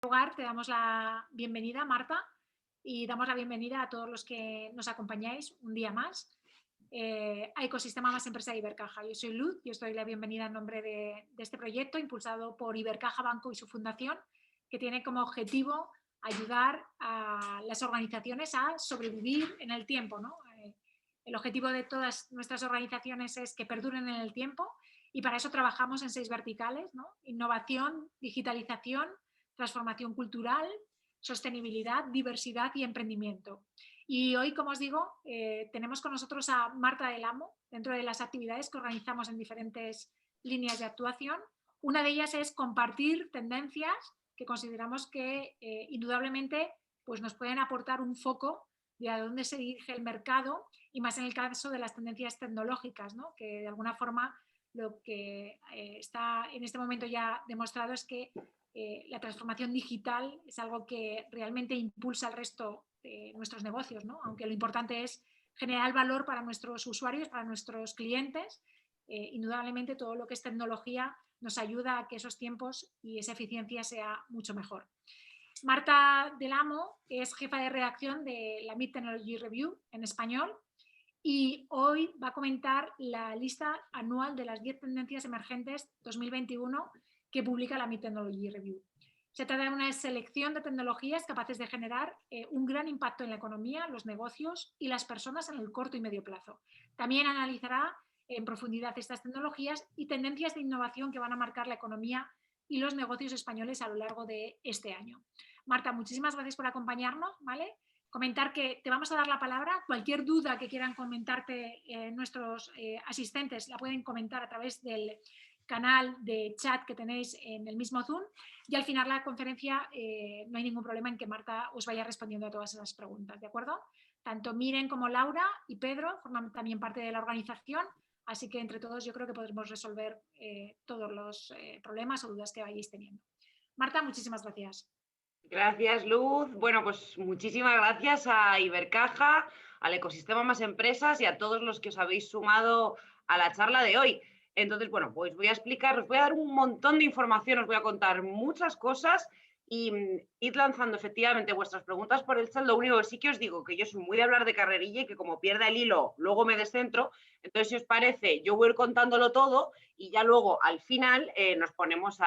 Lugar, te damos la bienvenida, Marta, y damos la bienvenida a todos los que nos acompañáis un día más a Ecosistema Más Empresa de Ibercaja. Yo soy Luz y os doy la bienvenida en nombre de este proyecto impulsado por Ibercaja Banco y su fundación, que tiene como objetivo ayudar a las organizaciones a sobrevivir en el tiempo, ¿no? El objetivo de todas nuestras organizaciones es que perduren en el tiempo y para eso trabajamos en 6 verticales, ¿no? Innovación, digitalización, transformación cultural, sostenibilidad, diversidad y emprendimiento. Y hoy, como os digo, tenemos con nosotros a Marta del Amo dentro de las actividades que organizamos en diferentes líneas de actuación. Una de ellas es compartir tendencias que consideramos que indudablemente pues nos pueden aportar un foco de a dónde se dirige el mercado y más en el caso de las tendencias tecnológicas, ¿no? Que de alguna forma lo que está en este momento ya demostrado es que la transformación digital es algo que realmente impulsa el resto de nuestros negocios, ¿no? Aunque lo importante es generar valor para nuestros usuarios, para nuestros clientes. Indudablemente todo lo que es tecnología nos ayuda a que esos tiempos y esa eficiencia sea mucho mejor. Marta del Amo es jefa de redacción de la Mid Technology Review en español y hoy va a comentar la lista anual de las 10 tendencias emergentes 2021 que publica la Mid Technology Review. Se trata de una selección de tecnologías capaces de generar un gran impacto en la economía, los negocios y las personas en el corto y medio plazo. También analizará en profundidad estas tecnologías y tendencias de innovación que van a marcar la economía y los negocios españoles a lo largo de este año. Marta, muchísimas gracias por acompañarnos, ¿vale? Comentar que te vamos a dar la palabra. Cualquier duda que quieran comentarte nuestros asistentes la pueden comentar a través del canal de chat que tenéis en el mismo Zoom y al final de la conferencia no hay ningún problema en que Marta os vaya respondiendo a todas esas preguntas, ¿de acuerdo? Tanto Miren como Laura y Pedro forman también parte de la organización, así que entre todos yo creo que podremos resolver todos los problemas o dudas que vayáis teniendo. Marta, muchísimas gracias. Gracias, Luz. Bueno, pues muchísimas gracias a Ibercaja, al Ecosistema Más Empresas y a todos los que os habéis sumado a la charla de hoy. Entonces, bueno, pues voy a explicar, os voy a dar un montón de información, os voy a contar muchas cosas y id lanzando efectivamente vuestras preguntas por el chat. Lo único que sí que os digo, que yo soy muy de hablar de carrerilla y que como pierda el hilo, luego me descentro. Entonces, si os parece, yo voy a ir contándolo todo y ya luego al final nos ponemos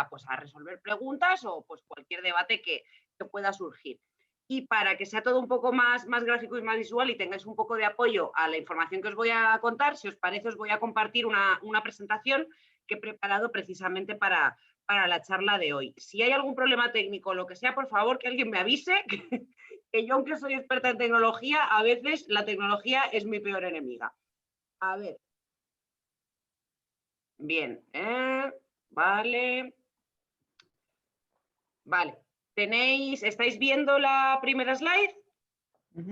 pues a resolver preguntas o pues cualquier debate que pueda surgir. Y para que sea todo un poco más gráfico y más visual y tengáis un poco de apoyo a la información que os voy a contar, si os parece os voy a compartir una presentación que he preparado precisamente para la charla de hoy. Si hay algún problema técnico o lo que sea, por favor que alguien me avise, que yo aunque soy experta en tecnología, a veces la tecnología es mi peor enemiga. A ver. Bien, vale. Vale. ¿Estáis viendo la primera slide?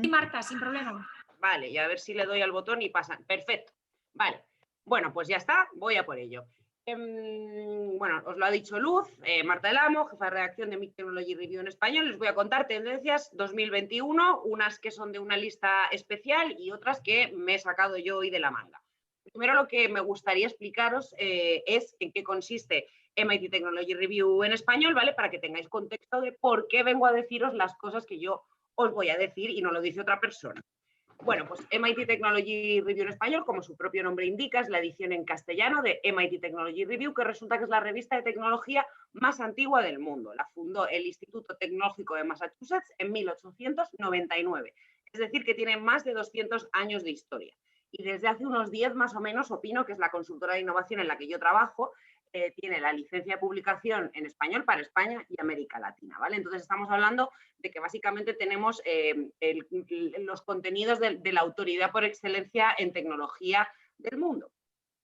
Sí, Marta, sin problema. Vale, y a ver si le doy al botón y pasan. Perfecto. Vale. Bueno, pues ya está, voy a por ello. Bueno, os lo ha dicho Luz, Marta del Amo, jefa de redacción de Mid Technology Review en español. Les voy a contar tendencias 2021, unas que son de una lista especial y otras que me he sacado yo hoy de la manga. Primero lo que me gustaría explicaros es en qué consiste MIT Technology Review en español, ¿vale? Para que tengáis contexto de por qué vengo a deciros las cosas que yo os voy a decir y no lo dice otra persona. Bueno, pues MIT Technology Review en español, como su propio nombre indica, es la edición en castellano de MIT Technology Review, que resulta que es la revista de tecnología más antigua del mundo. La fundó el Instituto Tecnológico de Massachusetts en 1899. Es decir, que tiene más de 200 años de historia. Y desde hace unos 10 más o menos, Opino, que es la consultora de innovación en la que yo trabajo, tiene la licencia de publicación en español para España y América Latina, ¿vale? Entonces estamos hablando de que básicamente tenemos los contenidos de la autoridad por excelencia en tecnología del mundo.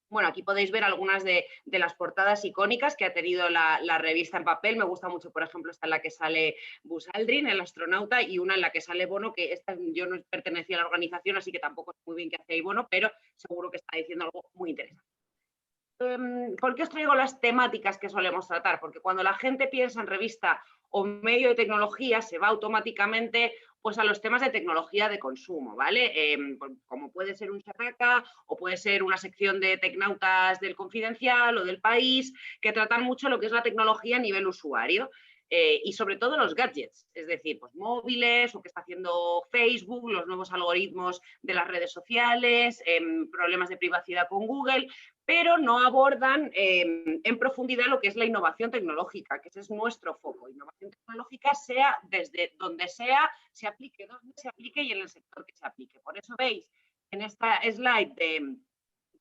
Bueno, aquí podéis ver algunas de las portadas icónicas que ha tenido la revista en papel. Me gusta mucho, por ejemplo, esta en la que sale Buzz Aldrin, el astronauta, y una en la que sale Bono, que esta, yo no pertenecía a la organización, así que tampoco sé muy bien qué hace ahí Bono, pero seguro que está diciendo algo muy interesante. ¿Por qué os traigo las temáticas que solemos tratar? Porque cuando la gente piensa en revista o medio de tecnología, se va automáticamente pues, a los temas de tecnología de consumo, ¿vale? Como puede ser un Characa o puede ser una sección de Tecnautas del Confidencial o del País, que tratan mucho lo que es la tecnología a nivel usuario. y sobre todo los gadgets, es decir, pues móviles o qué está haciendo Facebook, los nuevos algoritmos de las redes sociales, problemas de privacidad con Google, pero no abordan en profundidad lo que es la innovación tecnológica, que ese es nuestro foco. Innovación tecnológica sea desde donde sea, se aplique donde se aplique y en el sector que se aplique. Por eso veis en esta slide de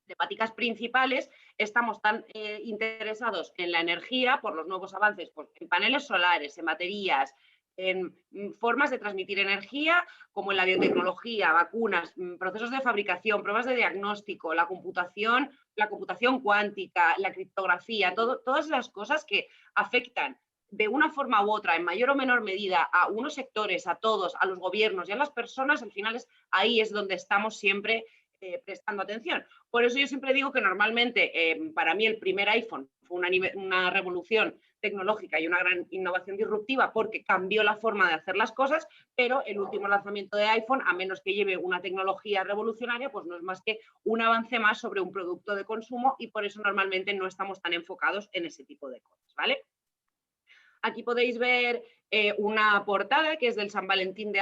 temáticas principales, estamos tan interesados en la energía por los nuevos avances, pues, en paneles solares, en baterías, en formas de transmitir energía, como en la biotecnología, vacunas, procesos de fabricación, pruebas de diagnóstico, la computación cuántica, la criptografía, todas las cosas que afectan de una forma u otra, en mayor o menor medida, a unos sectores, a todos, a los gobiernos y a las personas, al final ahí es donde estamos siempre prestando atención. Por eso yo siempre digo que normalmente para mí el primer iPhone fue una revolución tecnológica y una gran innovación disruptiva porque cambió la forma de hacer las cosas, pero el último lanzamiento de iPhone, a menos que lleve una tecnología revolucionaria, pues no es más que un avance más sobre un producto de consumo y por eso normalmente no estamos tan enfocados en ese tipo de cosas, ¿vale? Aquí podéis ver una portada que es del San Valentín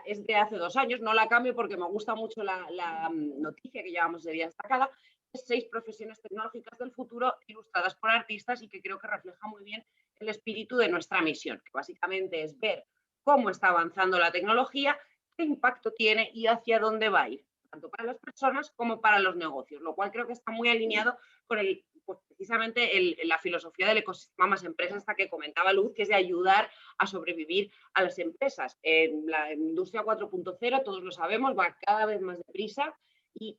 es de hace 2 años, no la cambio porque me gusta mucho la noticia que llevamos de día destacada. 6 profesiones tecnológicas del futuro ilustradas por artistas y que creo que refleja muy bien el espíritu de nuestra misión, que básicamente es ver cómo está avanzando la tecnología, qué impacto tiene y hacia dónde va a ir, tanto para las personas como para los negocios, lo cual creo que está muy alineado con pues precisamente la filosofía del ecosistema más empresas, esta que comentaba Luz, que es de ayudar a sobrevivir a las empresas. En la industria 4.0, todos lo sabemos, va cada vez más deprisa y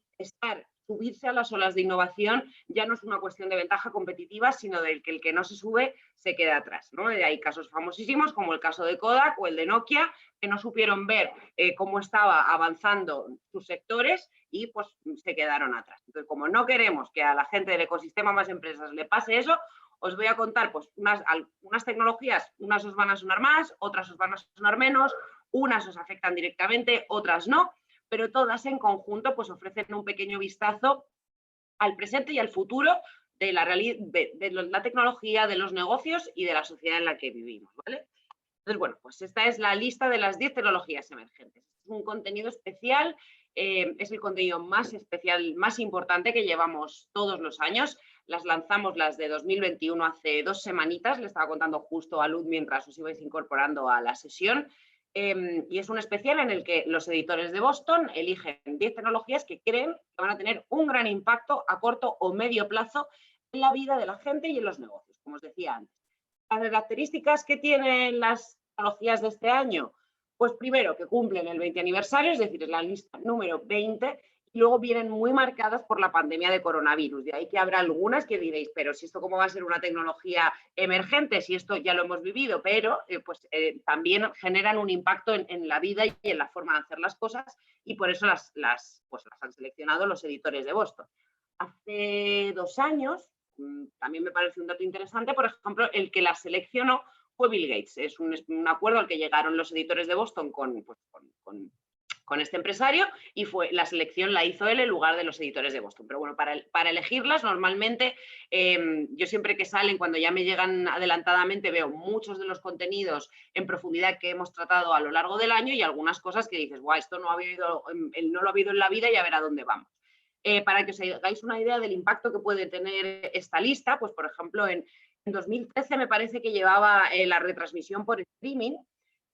subirse a las olas de innovación ya no es una cuestión de ventaja competitiva, sino del que el que no se sube se queda atrás, ¿no? Hay casos famosísimos como el caso de Kodak o el de Nokia, que no supieron ver cómo estaba avanzando sus sectores y pues se quedaron atrás. Entonces, como no queremos que a la gente del ecosistema más empresas le pase eso, os voy a contar pues unas tecnologías, unas os van a sonar más, otras os van a sonar menos, unas os afectan directamente, otras no, pero todas en conjunto pues ofrecen un pequeño vistazo al presente y al futuro de la tecnología, de los negocios y de la sociedad en la que vivimos, ¿vale? Entonces, bueno, pues esta es la lista de las 10 tecnologías emergentes. Es un contenido especial, es el contenido más especial, más importante que llevamos todos los años. Las lanzamos las de 2021 hace 2 semanitas, le estaba contando justo a Luz mientras os ibais incorporando a la sesión. Y es un especial en el que los editores de Boston eligen 10 tecnologías que creen que van a tener un gran impacto a corto o medio plazo en la vida de la gente y en los negocios, como os decía antes. Las características que tienen las tecnologías de este año, pues primero que cumplen el 20 aniversario, es decir, es la lista número 20, y luego vienen muy marcadas por la pandemia de coronavirus. De ahí que habrá algunas que diréis, pero si esto cómo va a ser una tecnología emergente, si esto ya lo hemos vivido, pero también generan un impacto en la vida y en la forma de hacer las cosas y por eso las han seleccionado los editores de Boston. Hace 2 años, también me parece un dato interesante, por ejemplo, el que la seleccionó fue Bill Gates. Es un acuerdo al que llegaron los editores de Boston con este empresario y la selección la hizo él en lugar de los editores de Boston. Pero bueno, para elegirlas normalmente yo siempre que salen, cuando ya me llegan adelantadamente, veo muchos de los contenidos en profundidad que hemos tratado a lo largo del año y algunas cosas que dices, guau, esto no lo ha habido en la vida y a ver a dónde vamos. Para que os hagáis una idea del impacto que puede tener esta lista, pues por ejemplo en 2013 me parece que llevaba la retransmisión por streaming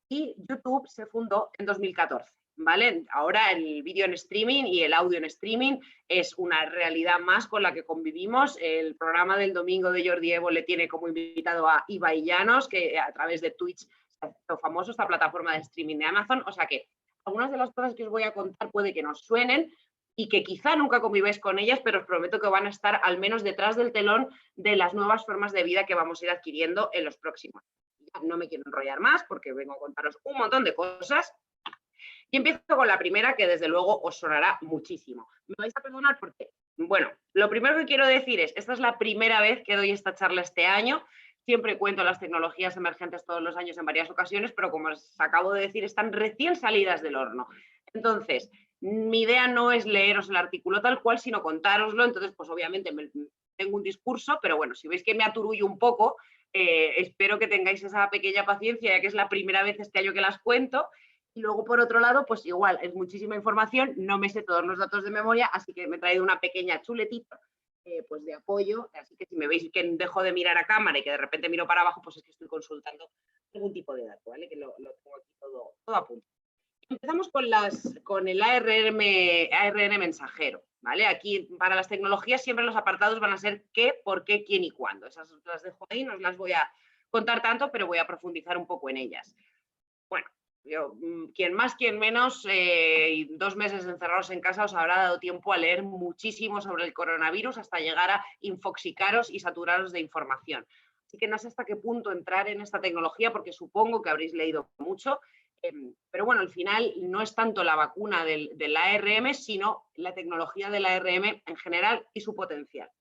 y YouTube se fundó en 2014. ¿Vale? Ahora el vídeo en streaming y el audio en streaming es una realidad más con la que convivimos. El programa del domingo de Jordi Evo le tiene como invitado a Ibai Llanos, que a través de Twitch se ha hecho famoso esta plataforma de streaming de Amazon. O sea que algunas de las cosas que os voy a contar puede que nos suenen y que quizá nunca conviváis con ellas, pero os prometo que van a estar al menos detrás del telón de las nuevas formas de vida que vamos a ir adquiriendo en los próximos. No me quiero enrollar más porque vengo a contaros un montón de cosas. Y empiezo con la primera, que desde luego os sonará muchísimo. Me vais a perdonar porque, bueno, lo primero que quiero decir es, esta es la primera vez que doy esta charla este año. Siempre cuento las tecnologías emergentes todos los años en varias ocasiones, pero como os acabo de decir, están recién salidas del horno. Entonces, mi idea no es leeros el artículo tal cual, sino contároslo. Entonces, pues obviamente tengo un discurso, pero bueno, si veis que me aturullo un poco, espero que tengáis esa pequeña paciencia, ya que es la primera vez este año que las cuento. Y luego, por otro lado, pues igual, es muchísima información, no me sé todos los datos de memoria, así que me he traído una pequeña chuletita pues de apoyo, así que si me veis que dejo de mirar a cámara y que de repente miro para abajo, pues es que estoy consultando algún tipo de dato, ¿vale? Que lo tengo aquí todo a punto. Empezamos con el ARN mensajero, ¿vale? Aquí para las tecnologías siempre los apartados van a ser qué, por qué, quién y cuándo. Esas las dejo ahí, no os las voy a contar tanto, pero voy a profundizar un poco en ellas. Bueno, yo, quien más, quien menos, 2 meses encerrados en casa os habrá dado tiempo a leer muchísimo sobre el coronavirus hasta llegar a infoxicaros y saturaros de información. Así que no sé hasta qué punto entrar en esta tecnología porque supongo que habréis leído mucho, pero bueno, al final no es tanto la vacuna del ARM, sino la tecnología del ARM en general y su potencial.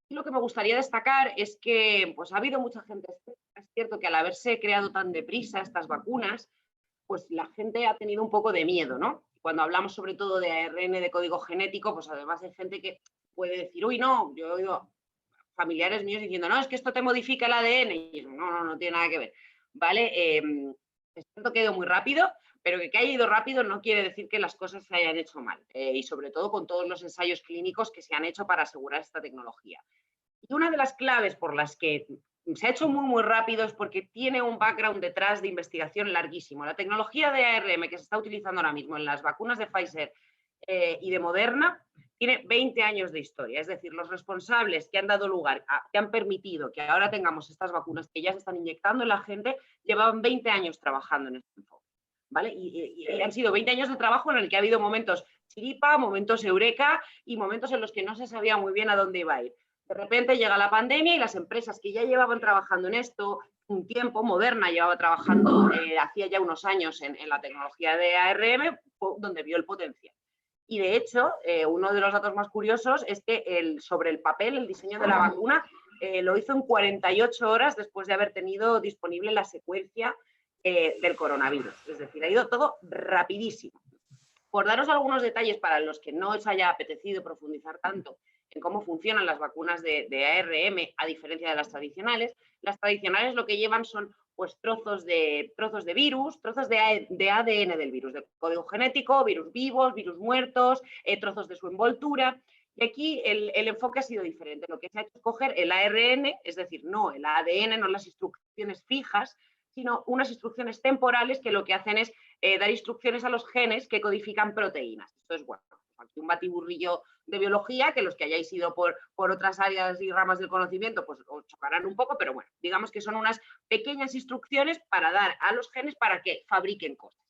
Lo que me gustaría destacar es que pues, ha habido mucha gente, es cierto que al haberse creado tan deprisa estas vacunas, pues la gente ha tenido un poco de miedo, ¿no? Cuando hablamos sobre todo de ARN, de código genético, pues además hay gente que puede decir, uy, no, yo he oído familiares míos diciendo, no, es que esto te modifica el ADN, y eso, no tiene nada que ver, ¿vale? Es cierto que ha ido muy rápido, pero que haya ido rápido no quiere decir que las cosas se hayan hecho mal, y sobre todo con todos los ensayos clínicos que se han hecho para asegurar esta tecnología. Y una de las claves por las que se ha hecho muy rápido es porque tiene un background detrás de investigación larguísimo. La tecnología de ARM que se está utilizando ahora mismo en las vacunas de Pfizer y de Moderna tiene 20 años de historia. Es decir, los responsables que han dado lugar, que han permitido que ahora tengamos estas vacunas que ya se están inyectando en la gente, llevaban 20 años trabajando en este enfoque, ¿vale? Y han sido 20 años de trabajo en el que ha habido momentos chiripa, momentos eureka y momentos en los que no se sabía muy bien a dónde iba a ir. De repente llega la pandemia y las empresas que ya llevaban trabajando en esto un tiempo, Moderna llevaba trabajando hacía ya unos años en la tecnología de ARM, donde vio el potencial. Y de hecho, uno de los datos más curiosos es que sobre el papel, el diseño de la vacuna, lo hizo en 48 horas después de haber tenido disponible la secuencia del coronavirus. Es decir, ha ido todo rapidísimo. Por daros algunos detalles para los que no os haya apetecido profundizar tanto en cómo funcionan las vacunas de ARM a diferencia de las tradicionales lo que llevan son pues, trozos de virus, trozos de ADN del virus, de código genético, virus vivos, virus muertos, trozos de su envoltura. Y aquí el enfoque ha sido diferente. Lo que se ha hecho es coger el ARN, es decir, no el ADN, no las instrucciones fijas, sino unas instrucciones temporales que lo que hacen es dar instrucciones a los genes que codifican proteínas. Esto es bueno, aquí un batiburrillo de biología que los que hayáis ido por otras áreas y ramas del conocimiento pues os chocarán un poco, pero bueno, digamos que son unas pequeñas instrucciones para dar a los genes para que fabriquen cosas.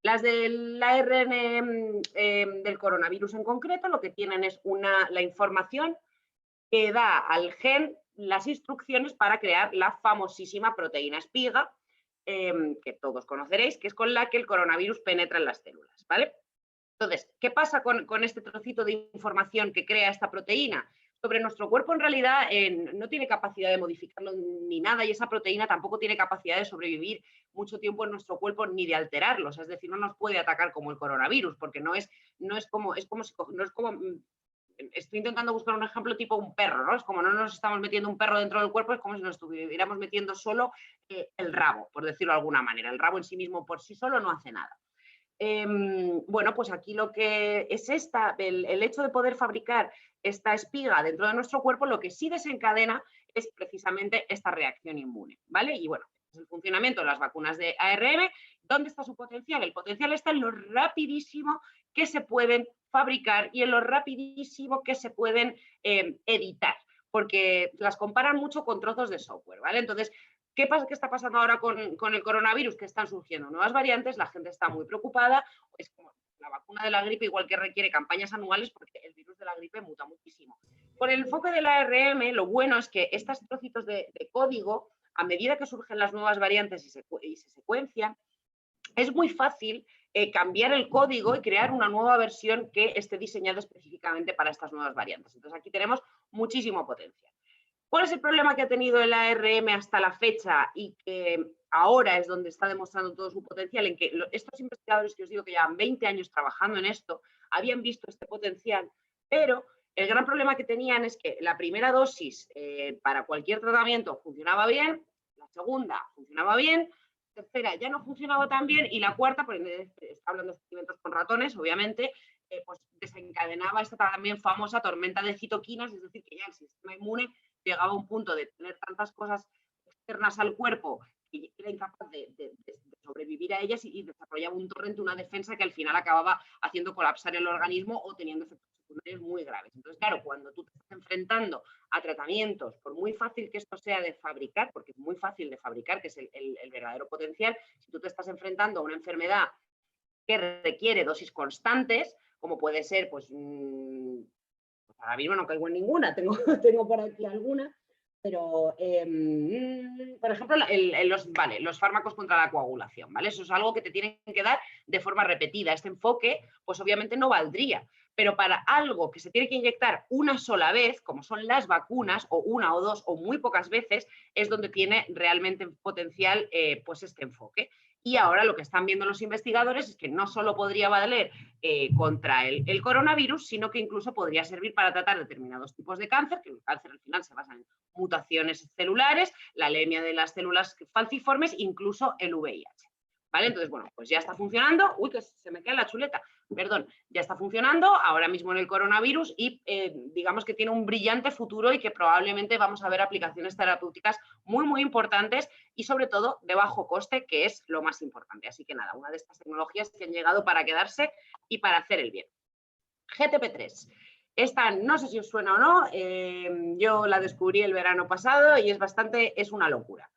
Las del ARN del coronavirus en concreto lo que tienen es la información que da al gen las instrucciones para crear la famosísima proteína espiga, que todos conoceréis, que es con la que el coronavirus penetra en las células, ¿vale? Entonces, ¿qué pasa con este trocito de información que crea esta proteína? Sobre nuestro cuerpo en realidad no tiene capacidad de modificarlo ni nada y esa proteína tampoco tiene capacidad de sobrevivir mucho tiempo en nuestro cuerpo ni de alterarlos, es decir, no nos puede atacar como el coronavirus porque no es como estoy intentando buscar un ejemplo tipo un perro, ¿no? Es como no nos estamos metiendo un perro dentro del cuerpo, es como si nos estuviéramos metiendo solo el rabo, por decirlo de alguna manera. El rabo en sí mismo por sí solo no hace nada. Bueno, pues aquí lo que es el hecho de poder fabricar esta espiga dentro de nuestro cuerpo, lo que sí desencadena es precisamente esta reacción inmune, ¿vale? Y bueno, es el funcionamiento de las vacunas de ARM. ¿Dónde está su potencial? El potencial está en lo rapidísimo que se pueden fabricar y en lo rapidísimo que se pueden editar, porque las comparan mucho con trozos de software, ¿vale? Entonces, ¿qué está pasando ahora con el coronavirus? Que están surgiendo nuevas variantes, la gente está muy preocupada, es como la vacuna de la gripe igual que requiere campañas anuales porque el virus de la gripe muta muchísimo. Con el enfoque de la ARM, lo bueno es que estos trocitos de código, a medida que surgen las nuevas variantes y se secuencian, es muy fácil cambiar el código y crear una nueva versión que esté diseñada específicamente para estas nuevas variantes. Entonces aquí tenemos muchísimo potencial. ¿Cuál es el problema que ha tenido el ARM hasta la fecha y que ahora es donde está demostrando todo su potencial? En que estos investigadores que os digo que llevan 20 años trabajando en esto, habían visto este potencial, pero El gran problema que tenían es que la primera dosis para cualquier tratamiento funcionaba bien, la segunda funcionaba bien, la tercera ya no funcionaba tan bien y la cuarta, porque está hablando de experimentos con ratones, obviamente, pues desencadenaba esta también famosa tormenta de citoquinas, es decir, que ya el sistema inmune llegaba a un punto de tener tantas cosas externas al cuerpo que era incapaz de sobrevivir a ellas y desarrollaba un torrente, una defensa que al final acababa haciendo colapsar el organismo o teniendo efectos secundarios muy graves. Entonces, claro, cuando tú te estás enfrentando a tratamientos, por muy fácil que esto sea de fabricar, porque es muy fácil de fabricar, que es el verdadero potencial, si tú te estás enfrentando a una enfermedad que requiere dosis constantes, como puede ser, pues ahora mismo no caigo en ninguna, tengo por aquí alguna, pero, por ejemplo, los fármacos contra la coagulación, ¿vale? Eso es algo que te tienen que dar de forma repetida. Este enfoque, pues obviamente no valdría, pero para algo que se tiene que inyectar una sola vez, como son las vacunas, o una o dos o muy pocas veces, es donde tiene realmente potencial pues este enfoque. Y ahora lo que están viendo los investigadores es que no solo podría valer contra el coronavirus, sino que incluso podría servir para tratar determinados tipos de cáncer, que el cáncer al final se basa en mutaciones celulares, la anemia de las células falciformes, incluso el VIH. ¿Vale? Entonces, bueno, pues ya está funcionando. Uy, que se me cae la chuleta. Perdón, ya está funcionando ahora mismo en el coronavirus y digamos que tiene un brillante futuro y que probablemente vamos a ver aplicaciones terapéuticas muy, muy importantes y sobre todo de bajo coste, que es lo más importante. Así que nada, una de estas tecnologías que han llegado para quedarse y para hacer el bien. GTP3. Esta no sé si os suena o no, yo la descubrí el verano pasado y es una locura.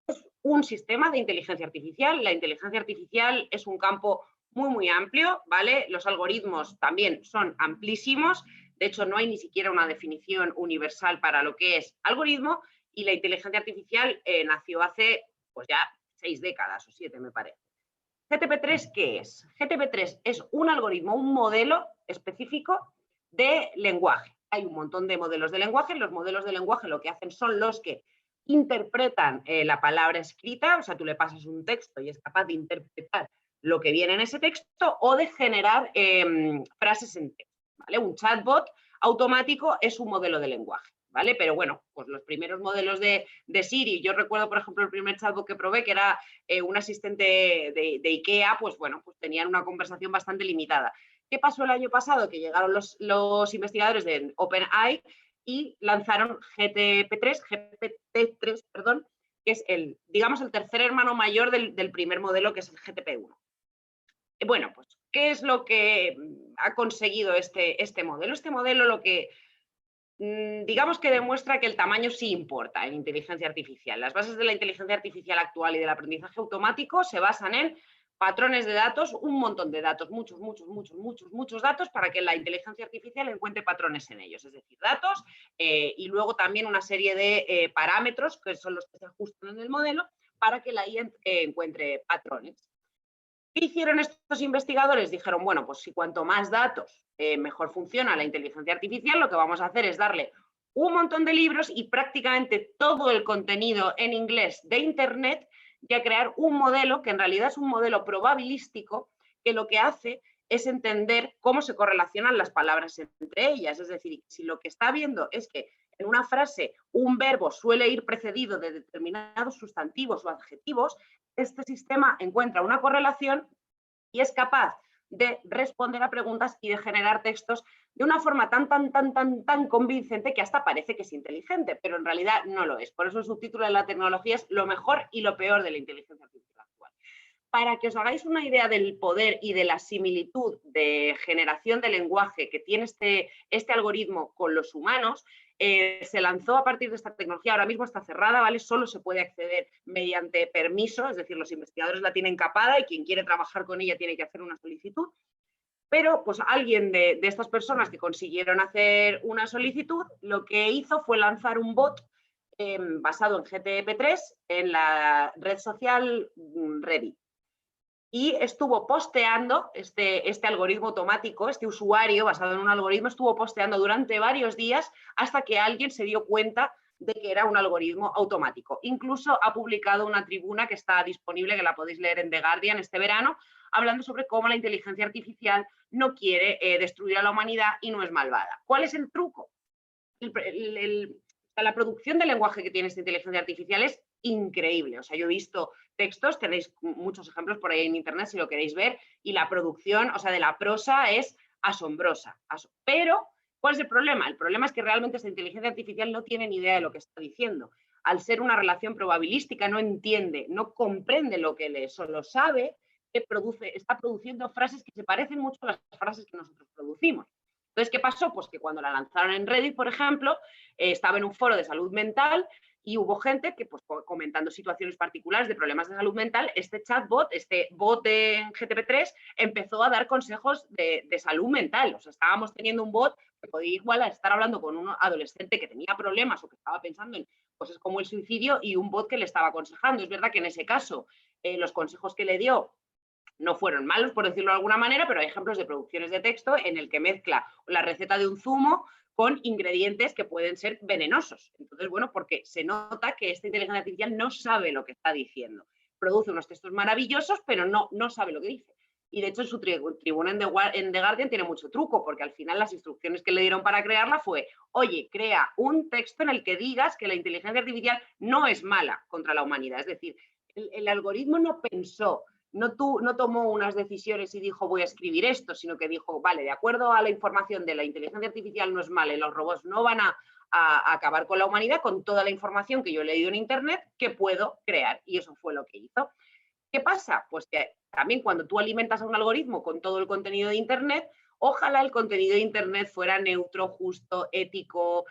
Es un sistema de inteligencia artificial. La inteligencia artificial es un campo muy, muy amplio, ¿vale? Los algoritmos también son amplísimos. De hecho, no hay ni siquiera una definición universal para lo que es algoritmo y la inteligencia artificial nació hace, pues ya 6 décadas o 7, me parece. GTP3, ¿qué es? GTP3 es un algoritmo, un modelo específico de lenguaje. Hay un montón de modelos de lenguaje. Los modelos de lenguaje lo que hacen son los que interpretan la palabra escrita, o sea, tú le pasas un texto y es capaz de interpretar lo que viene en ese texto o de generar frases en texto, ¿vale? Un chatbot automático es un modelo de lenguaje, ¿vale? Pero bueno, pues los primeros modelos de Siri, yo recuerdo, por ejemplo, el primer chatbot que probé, que era un asistente de IKEA, pues bueno, pues tenían una conversación bastante limitada. ¿Qué pasó el año pasado? Que llegaron los investigadores de OpenAI y lanzaron GPT-3, perdón, que es digamos, el tercer hermano mayor del primer modelo, que es el GTP1. Bueno, pues, ¿qué es lo que ha conseguido este modelo? Este modelo lo que, digamos que demuestra que el tamaño sí importa en inteligencia artificial. Las bases de la inteligencia artificial actual y del aprendizaje automático se basan en patrones de datos, un montón de datos, muchos datos para que la inteligencia artificial encuentre patrones en ellos, es decir, datos y luego también una serie de parámetros que son los que se ajustan en el modelo para que la IA encuentre patrones. ¿Qué hicieron estos investigadores? Dijeron, bueno, pues si cuanto más datos mejor funciona la inteligencia artificial, lo que vamos a hacer es darle un montón de libros y prácticamente todo el contenido en inglés de Internet y a crear un modelo que en realidad es un modelo probabilístico que lo que hace es entender cómo se correlacionan las palabras entre ellas. Es decir, si lo que está viendo es que en una frase un verbo suele ir precedido de determinados sustantivos o adjetivos, este sistema encuentra una correlación y es capaz de responder a preguntas y de generar textos de una forma tan convincente que hasta parece que es inteligente, pero en realidad no lo es. Por eso el subtítulo de la tecnología es lo mejor y lo peor de la inteligencia artificial actual. Para que os hagáis una idea del poder y de la similitud de generación de lenguaje que tiene este algoritmo con los humanos, se lanzó a partir de esta tecnología, ahora mismo está cerrada, ¿vale? Solo se puede acceder mediante permiso, es decir, los investigadores la tienen capada y quien quiere trabajar con ella tiene que hacer una solicitud. Pero pues alguien de estas personas que consiguieron hacer una solicitud, lo que hizo fue lanzar un bot basado en GTP3 en la red social Reddit. Y estuvo posteando, este algoritmo automático, este usuario basado en un algoritmo, estuvo posteando durante varios días hasta que alguien se dio cuenta de que era un algoritmo automático. Incluso ha publicado una tribuna que está disponible, que la podéis leer en The Guardian este verano, hablando sobre cómo la inteligencia artificial no quiere destruir a la humanidad y no es malvada. ¿Cuál es el truco? La producción de lenguaje que tiene esta inteligencia artificial es increíble. O sea, yo he visto textos, tenéis muchos ejemplos por ahí en internet si lo queréis ver, y la producción, o sea, de la prosa es asombrosa. Pero, ¿cuál es el problema? El problema es que realmente esta inteligencia artificial no tiene ni idea de lo que está diciendo. Al ser una relación probabilística, no entiende, no comprende lo que lee, solo sabe que está produciendo frases que se parecen mucho a las frases que nosotros producimos. Entonces, ¿qué pasó? Pues que cuando la lanzaron en Reddit, por ejemplo, estaba en un foro de salud mental y hubo gente que, pues, comentando situaciones particulares de problemas de salud mental, este chatbot, este bot de GTP3, empezó a dar consejos de salud mental. O sea, estábamos teniendo un bot que podía igual a estar hablando con un adolescente que tenía problemas o que estaba pensando en cosas como el suicidio y un bot que le estaba aconsejando. Es verdad que en ese caso los consejos que le dio no fueron malos, por decirlo de alguna manera, pero hay ejemplos de producciones de texto en el que mezcla la receta de un zumo con ingredientes que pueden ser venenosos. Entonces, bueno, porque se nota que esta inteligencia artificial no sabe lo que está diciendo. Produce unos textos maravillosos, pero no sabe lo que dice. Y de hecho en su tribuna en The Guardian tiene mucho truco, porque al final las instrucciones que le dieron para crearla fue, oye, crea un texto en el que digas que la inteligencia artificial no es mala contra la humanidad. Es decir, el algoritmo no pensó, no tomó unas decisiones y dijo voy a escribir esto, sino que dijo, vale, de acuerdo a la información de la inteligencia artificial no es mala y los robots no van a acabar con la humanidad, con toda la información que yo he leído en internet, que puedo crear. Y eso fue lo que hizo. ¿Qué pasa? Pues que también cuando tú alimentas a un algoritmo con todo el contenido de internet, ojalá el contenido de internet fuera neutro, justo, ético,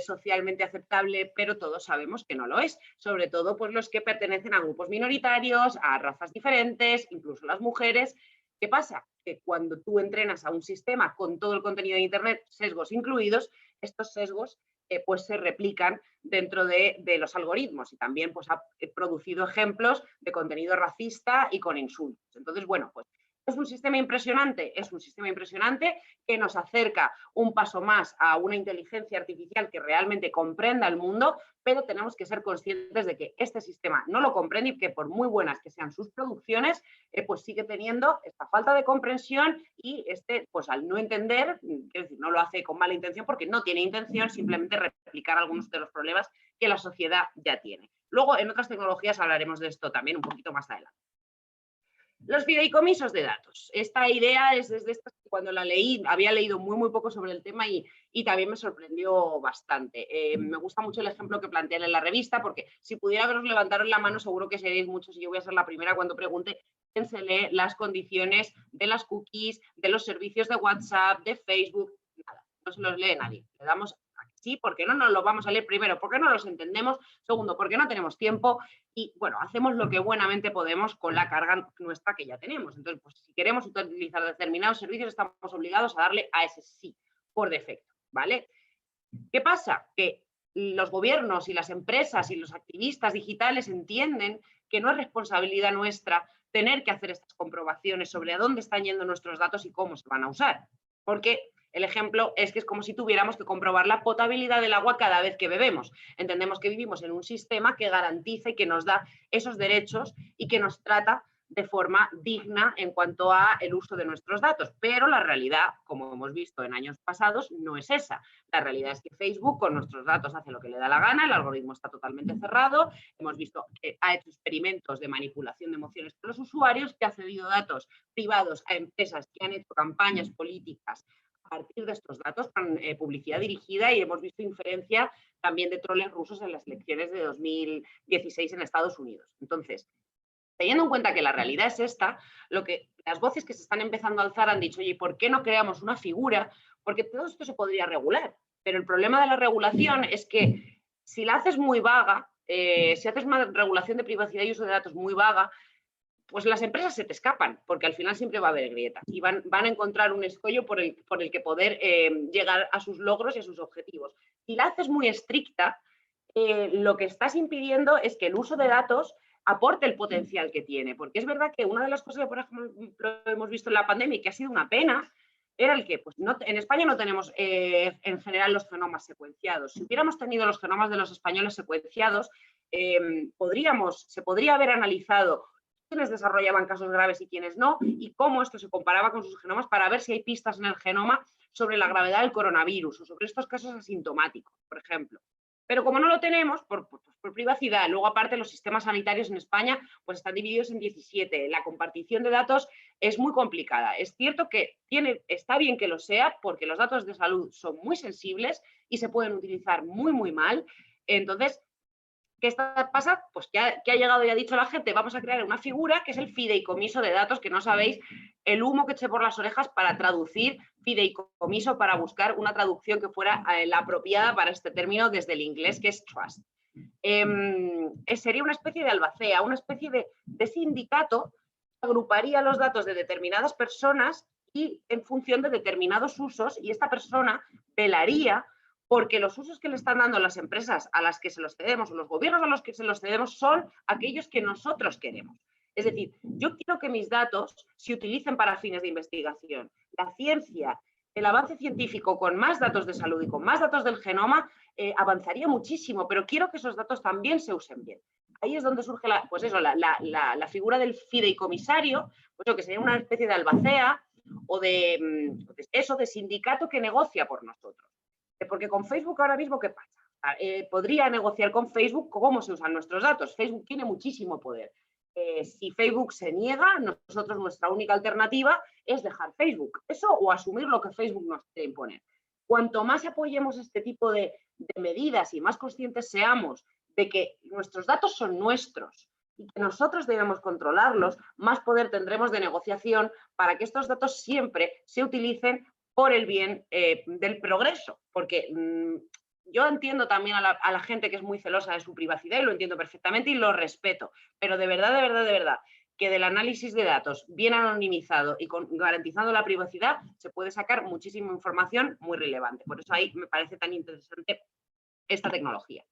socialmente aceptable, pero todos sabemos que no lo es. Sobre todo pues los que pertenecen a grupos minoritarios, a razas diferentes, incluso las mujeres. ¿Qué pasa? Que cuando tú entrenas a un sistema con todo el contenido de internet, sesgos incluidos, estos sesgos pues se replican dentro de los algoritmos y también pues ha producido ejemplos de contenido racista y con insultos. Entonces, bueno, pues es un sistema impresionante que nos acerca un paso más a una inteligencia artificial que realmente comprenda el mundo, pero tenemos que ser conscientes de que este sistema no lo comprende y que por muy buenas que sean sus producciones, pues sigue teniendo esta falta de comprensión y pues al no entender, quiero decir, no lo hace con mala intención porque no tiene intención, simplemente replicar algunos de los problemas que la sociedad ya tiene. Luego, en otras tecnologías hablaremos de esto también un poquito más adelante. Los fideicomisos de datos. Esta idea es desde esta, cuando la leí, había leído muy poco sobre el tema y también me sorprendió bastante. Me gusta mucho el ejemplo que plantean en la revista, porque si pudiera veros levantaros la mano, seguro que seréis muchos y yo voy a ser la primera cuando pregunte quién se lee las condiciones de las cookies, de los servicios de WhatsApp, de Facebook. Nada, no se los lee nadie. Le damos sí, porque no nos lo vamos a leer primero, porque no los entendemos, segundo, porque no tenemos tiempo y, bueno, hacemos lo que buenamente podemos con la carga nuestra que ya tenemos. Entonces, pues si queremos utilizar determinados servicios, estamos obligados a darle a ese sí por defecto, ¿vale? ¿Qué pasa? Que los gobiernos y las empresas y los activistas digitales entienden que no es responsabilidad nuestra tener que hacer estas comprobaciones sobre a dónde están yendo nuestros datos y cómo se van a usar, porque el ejemplo es que es como si tuviéramos que comprobar la potabilidad del agua cada vez que bebemos. Entendemos que vivimos en un sistema que garantiza y que nos da esos derechos y que nos trata de forma digna en cuanto a el uso de nuestros datos. Pero la realidad, como hemos visto en años pasados, no es esa. La realidad es que Facebook con nuestros datos hace lo que le da la gana, el algoritmo está totalmente cerrado. Hemos visto que ha hecho experimentos de manipulación de emociones con los usuarios, que ha cedido datos privados a empresas que han hecho campañas políticas a partir de estos datos con publicidad dirigida y hemos visto inferencia también de troles rusos en las elecciones de 2016 en Estados Unidos. Entonces, teniendo en cuenta que la realidad es esta, las voces que se están empezando a alzar han dicho, oye, ¿por qué no creamos una figura? Porque todo esto se podría regular, pero el problema de la regulación es que si la haces muy vaga, si haces una regulación de privacidad y uso de datos muy vaga, pues las empresas se te escapan, porque al final siempre va a haber grietas y van a encontrar un escollo por el que poder llegar a sus logros y a sus objetivos. Si la haces muy estricta, lo que estás impidiendo es que el uso de datos aporte el potencial que tiene, porque es verdad que una de las cosas que, por ejemplo, hemos visto en la pandemia y que ha sido una pena, era el que, pues en España no tenemos en general los genomas secuenciados. Si hubiéramos tenido los genomas de los españoles secuenciados, se podría haber analizado quiénes desarrollaban casos graves y quiénes no, y cómo esto se comparaba con sus genomas para ver si hay pistas en el genoma sobre la gravedad del coronavirus o sobre estos casos asintomáticos, por ejemplo. Pero como no lo tenemos, por privacidad, luego aparte los sistemas sanitarios en España pues están divididos en 17. La compartición de datos es muy complicada. Es cierto que está bien que lo sea porque los datos de salud son muy sensibles y se pueden utilizar muy, muy mal. Entonces, ¿qué pasa? Pues que ha llegado y ha dicho la gente, vamos a crear una figura que es el fideicomiso de datos, que no sabéis el humo que eché por las orejas para traducir fideicomiso, para buscar una traducción que fuera la apropiada para este término desde el inglés, que es trust. Sería una especie de albacea, una especie de sindicato que agruparía los datos de determinadas personas y en función de determinados usos, y esta persona velaría porque los usos que le están dando las empresas a las que se los cedemos o los gobiernos a los que se los cedemos son aquellos que nosotros queremos. Es decir, yo quiero que mis datos se utilicen para fines de investigación. La ciencia, el avance científico con más datos de salud y con más datos del genoma avanzaría muchísimo, pero quiero que esos datos también se usen bien. Ahí es donde surge la figura del fideicomisario, pues que sería una especie de albacea o de sindicato que negocia por nosotros. Porque con Facebook ahora mismo, ¿qué pasa? Podría negociar con Facebook cómo se usan nuestros datos. Facebook tiene muchísimo poder. Si Facebook se niega, nosotros nuestra única alternativa es dejar Facebook. Eso o asumir lo que Facebook nos quiere imponer. Cuanto más apoyemos este tipo de medidas y más conscientes seamos de que nuestros datos son nuestros y que nosotros debemos controlarlos, más poder tendremos de negociación para que estos datos siempre se utilicen por el bien del progreso, porque yo entiendo también a la gente que es muy celosa de su privacidad y lo entiendo perfectamente y lo respeto, pero de verdad, que del análisis de datos bien anonimizado y garantizando la privacidad se puede sacar muchísima información muy relevante. Por eso ahí me parece tan interesante esta tecnología.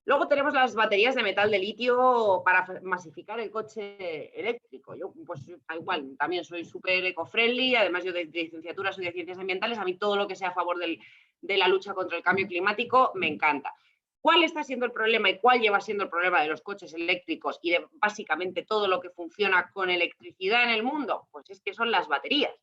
Luego tenemos las baterías de metal de litio para masificar el coche eléctrico. Yo, pues igual, también soy súper eco-friendly, además yo de licenciatura soy de ciencias ambientales, a mí todo lo que sea a favor de la lucha contra el cambio climático me encanta. ¿Cuál está siendo el problema y cuál lleva siendo el problema de los coches eléctricos y de básicamente todo lo que funciona con electricidad en el mundo? Pues es que son las baterías.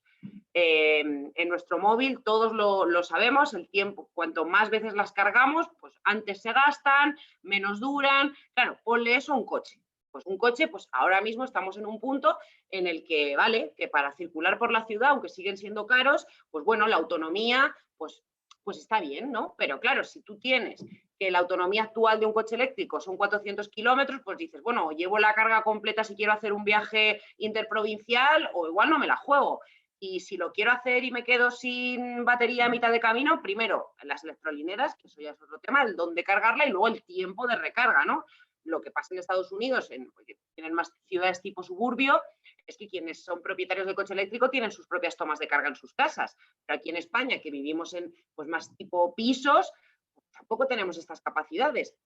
En nuestro móvil todos lo sabemos, el tiempo, cuanto más veces las cargamos, pues antes se gastan, menos duran. Claro, ponle eso a un coche. Pues un coche, pues ahora mismo estamos en un punto en el que, vale, que para circular por la ciudad, aunque siguen siendo caros, pues bueno, la autonomía, pues está bien, ¿no? Pero claro, si tú tienes que la autonomía actual de un coche eléctrico son 400 kilómetros, pues dices, bueno, llevo la carga completa si quiero hacer un viaje interprovincial o igual no me la juego. Y si lo quiero hacer y me quedo sin batería a mitad de camino, primero las electrolineras, que eso ya es otro tema, el dónde cargarla y luego el tiempo de recarga, ¿no? Lo que pasa en Estados Unidos, tienen más ciudades tipo suburbio, es que quienes son propietarios de coche eléctrico tienen sus propias tomas de carga en sus casas. Pero aquí en España, que vivimos en pues más tipo pisos, pues tampoco tenemos estas capacidades.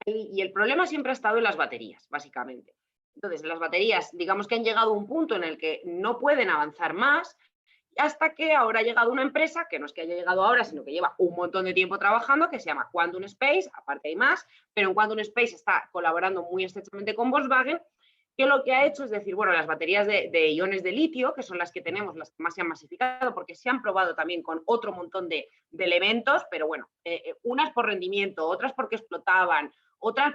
Y el problema siempre ha estado en las baterías, básicamente. Entonces, las baterías, digamos que han llegado a un punto en el que no pueden avanzar más, hasta que ahora ha llegado una empresa, que no es que haya llegado ahora, sino que lleva un montón de tiempo trabajando, que se llama Quantum Space, aparte hay más, pero en Quantum Space está colaborando muy estrechamente con Volkswagen, que lo que ha hecho es decir, bueno, las baterías de iones de litio, que son las que tenemos, las que más se han masificado, porque se han probado también con otro montón de elementos, pero bueno, unas por rendimiento, otras porque explotaban, otras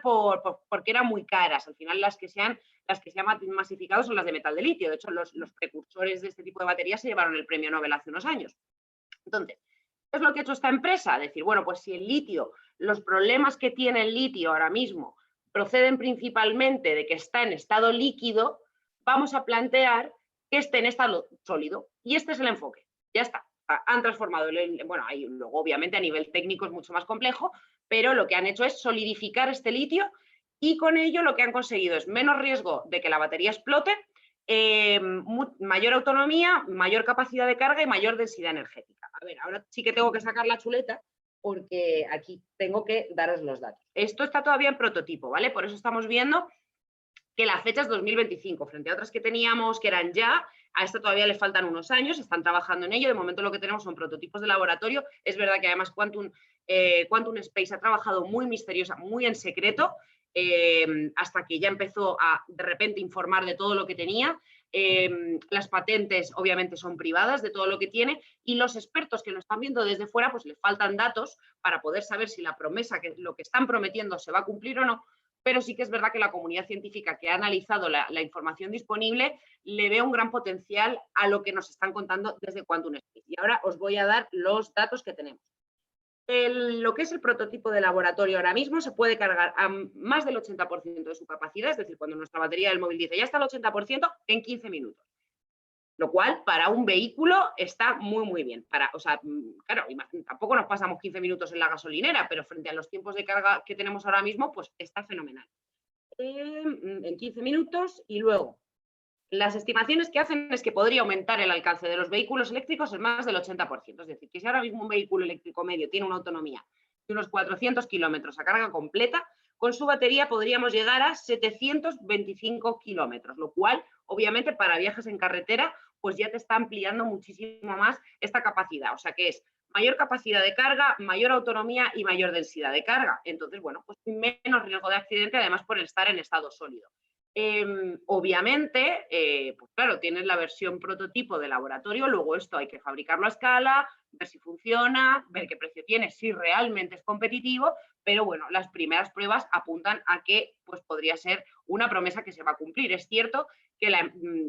porque eran muy caras. Al final las que se han masificado son las de metal de litio. De hecho, los precursores de este tipo de baterías se llevaron el premio Nobel hace unos años. Entonces, ¿qué es lo que ha hecho esta empresa? Decir, bueno, pues si el litio, los problemas que tiene el litio ahora mismo proceden principalmente de que está en estado líquido, vamos a plantear que esté en estado sólido. Y este es el enfoque. Ya está. Han transformado, bueno, ahí luego obviamente a nivel técnico es mucho más complejo, pero lo que han hecho es solidificar este litio y con ello lo que han conseguido es menos riesgo de que la batería explote, mayor autonomía, mayor capacidad de carga y mayor densidad energética. A ver, ahora sí que tengo que sacar la chuleta porque aquí tengo que daros los datos. Esto está todavía en prototipo, ¿vale? Por eso estamos viendo que la fecha es 2025, frente a otras que teníamos que eran ya. A esta todavía le faltan unos años, están trabajando en ello. De momento lo que tenemos son prototipos de laboratorio. Es verdad que además Quantum Space ha trabajado muy misteriosa, muy en secreto, hasta que ya empezó a de repente informar de todo lo que tenía. Las patentes obviamente son privadas de todo lo que tiene, y los expertos que lo están viendo desde fuera pues le faltan datos para poder saber si la promesa, que lo que están prometiendo, se va a cumplir o no. Pero sí que es verdad que la comunidad científica que ha analizado la información disponible le ve un gran potencial a lo que nos están contando desde Quantum Space. Y ahora os voy a dar los datos que tenemos. Lo que es el prototipo de laboratorio ahora mismo se puede cargar a más del 80% de su capacidad, es decir, cuando nuestra batería del móvil dice ya está al 80%, en 15 minutos. Lo cual para un vehículo está muy bien. O sea, claro, tampoco nos pasamos 15 minutos en la gasolinera, pero frente a los tiempos de carga que tenemos ahora mismo, pues está fenomenal. En 15 minutos. Y luego, las estimaciones que hacen es que podría aumentar el alcance de los vehículos eléctricos en más del 80%. Es decir, que si ahora mismo un vehículo eléctrico medio tiene una autonomía de unos 400 kilómetros a carga completa, con su batería podríamos llegar a 725 kilómetros, lo cual, obviamente, para viajes en carretera, pues ya te está ampliando muchísimo más esta capacidad. O sea que es mayor capacidad de carga, mayor autonomía y mayor densidad de carga. Entonces, bueno, pues menos riesgo de accidente, además por estar en estado sólido. Obviamente, pues claro, tienes la versión prototipo de laboratorio, luego esto hay que fabricarlo a escala, ver si funciona, ver qué precio tiene, si realmente es competitivo, pero bueno, las primeras pruebas apuntan a que pues, podría ser una promesa que se va a cumplir. Es cierto que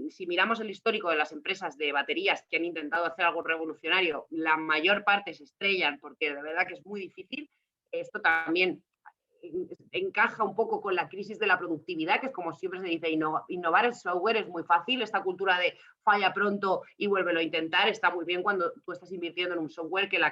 si miramos el histórico de las empresas de baterías que han intentado hacer algo revolucionario, la mayor parte se estrellan porque de verdad que es muy difícil. Esto también encaja un poco con la crisis de la productividad, que es como siempre se dice, innovar el software es muy fácil. Esta cultura de falla pronto y vuélvelo a intentar está muy bien cuando tú estás invirtiendo en un software que la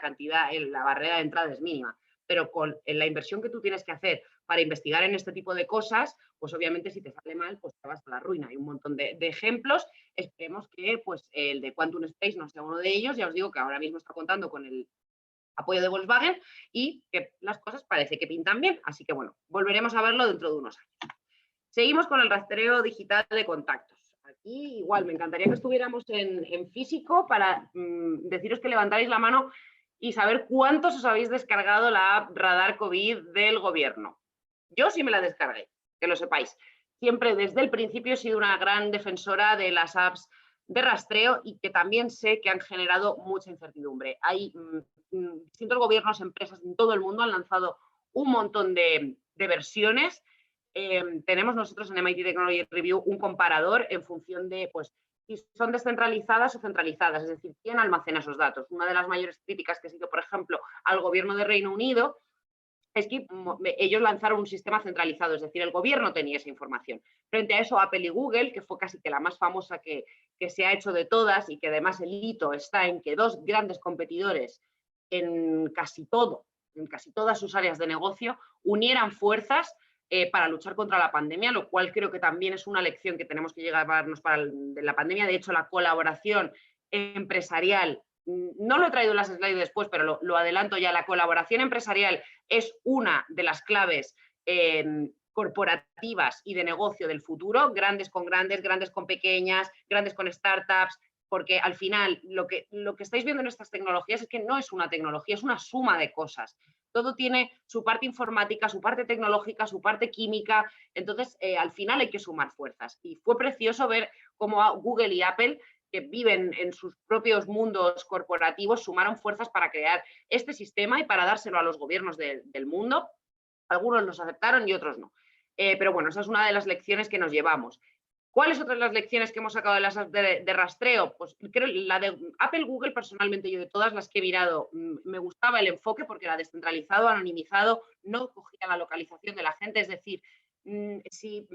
barrera de entrada es mínima, pero con la inversión que tú tienes que hacer para investigar en este tipo de cosas, pues obviamente si te sale mal, pues te vas a la ruina. Hay un montón de ejemplos. Esperemos que pues, el de Quantum Space no sea uno de ellos. Ya os digo que ahora mismo está contando con el apoyo de Volkswagen y que las cosas parece que pintan bien. Así que bueno, volveremos a verlo dentro de unos años. Seguimos con el rastreo digital de contactos. Aquí igual me encantaría que estuviéramos en físico para deciros que levantarais la mano y saber cuántos os habéis descargado la app Radar COVID del gobierno. Yo sí me la descargué, que lo sepáis. Siempre desde el principio he sido una gran defensora de las apps de rastreo y que también sé que han generado mucha incertidumbre. Hay distintos gobiernos, empresas en todo el mundo han lanzado un montón de versiones. Tenemos nosotros en MIT Technology Review un comparador en función de pues, si son descentralizadas o centralizadas, es decir, quién almacena esos datos. Una de las mayores críticas que ha sido, por ejemplo, al gobierno de Reino Unido es que ellos lanzaron un sistema centralizado, es decir, el gobierno tenía esa información. Frente a eso, Apple y Google, que fue casi que la más famosa que se ha hecho de todas y que además el hito está en que dos grandes competidores en casi todas sus áreas de negocio, unieran fuerzas para luchar contra la pandemia, lo cual creo que también es una lección que tenemos que llevarnos de la pandemia. De hecho, la colaboración empresarial, no lo he traído en las slides después, pero lo adelanto ya, la colaboración empresarial es una de las claves corporativas y de negocio del futuro, grandes con grandes, grandes con pequeñas, grandes con startups, porque al final lo que estáis viendo en estas tecnologías es que no es una tecnología, es una suma de cosas. Todo tiene su parte informática, su parte tecnológica, su parte química. Entonces, al final hay que sumar fuerzas. Y fue precioso ver cómo Google y Apple, que viven en sus propios mundos corporativos, sumaron fuerzas para crear este sistema y para dárselo a los gobiernos del mundo. Algunos los aceptaron y otros no. Pero bueno, esa es una de las lecciones que nos llevamos. ¿Cuáles otras las lecciones que hemos sacado de las apps de rastreo? Pues creo la de Apple, Google, personalmente yo de todas las que he mirado me gustaba el enfoque porque era descentralizado, anonimizado, no cogía la localización de la gente, es decir, si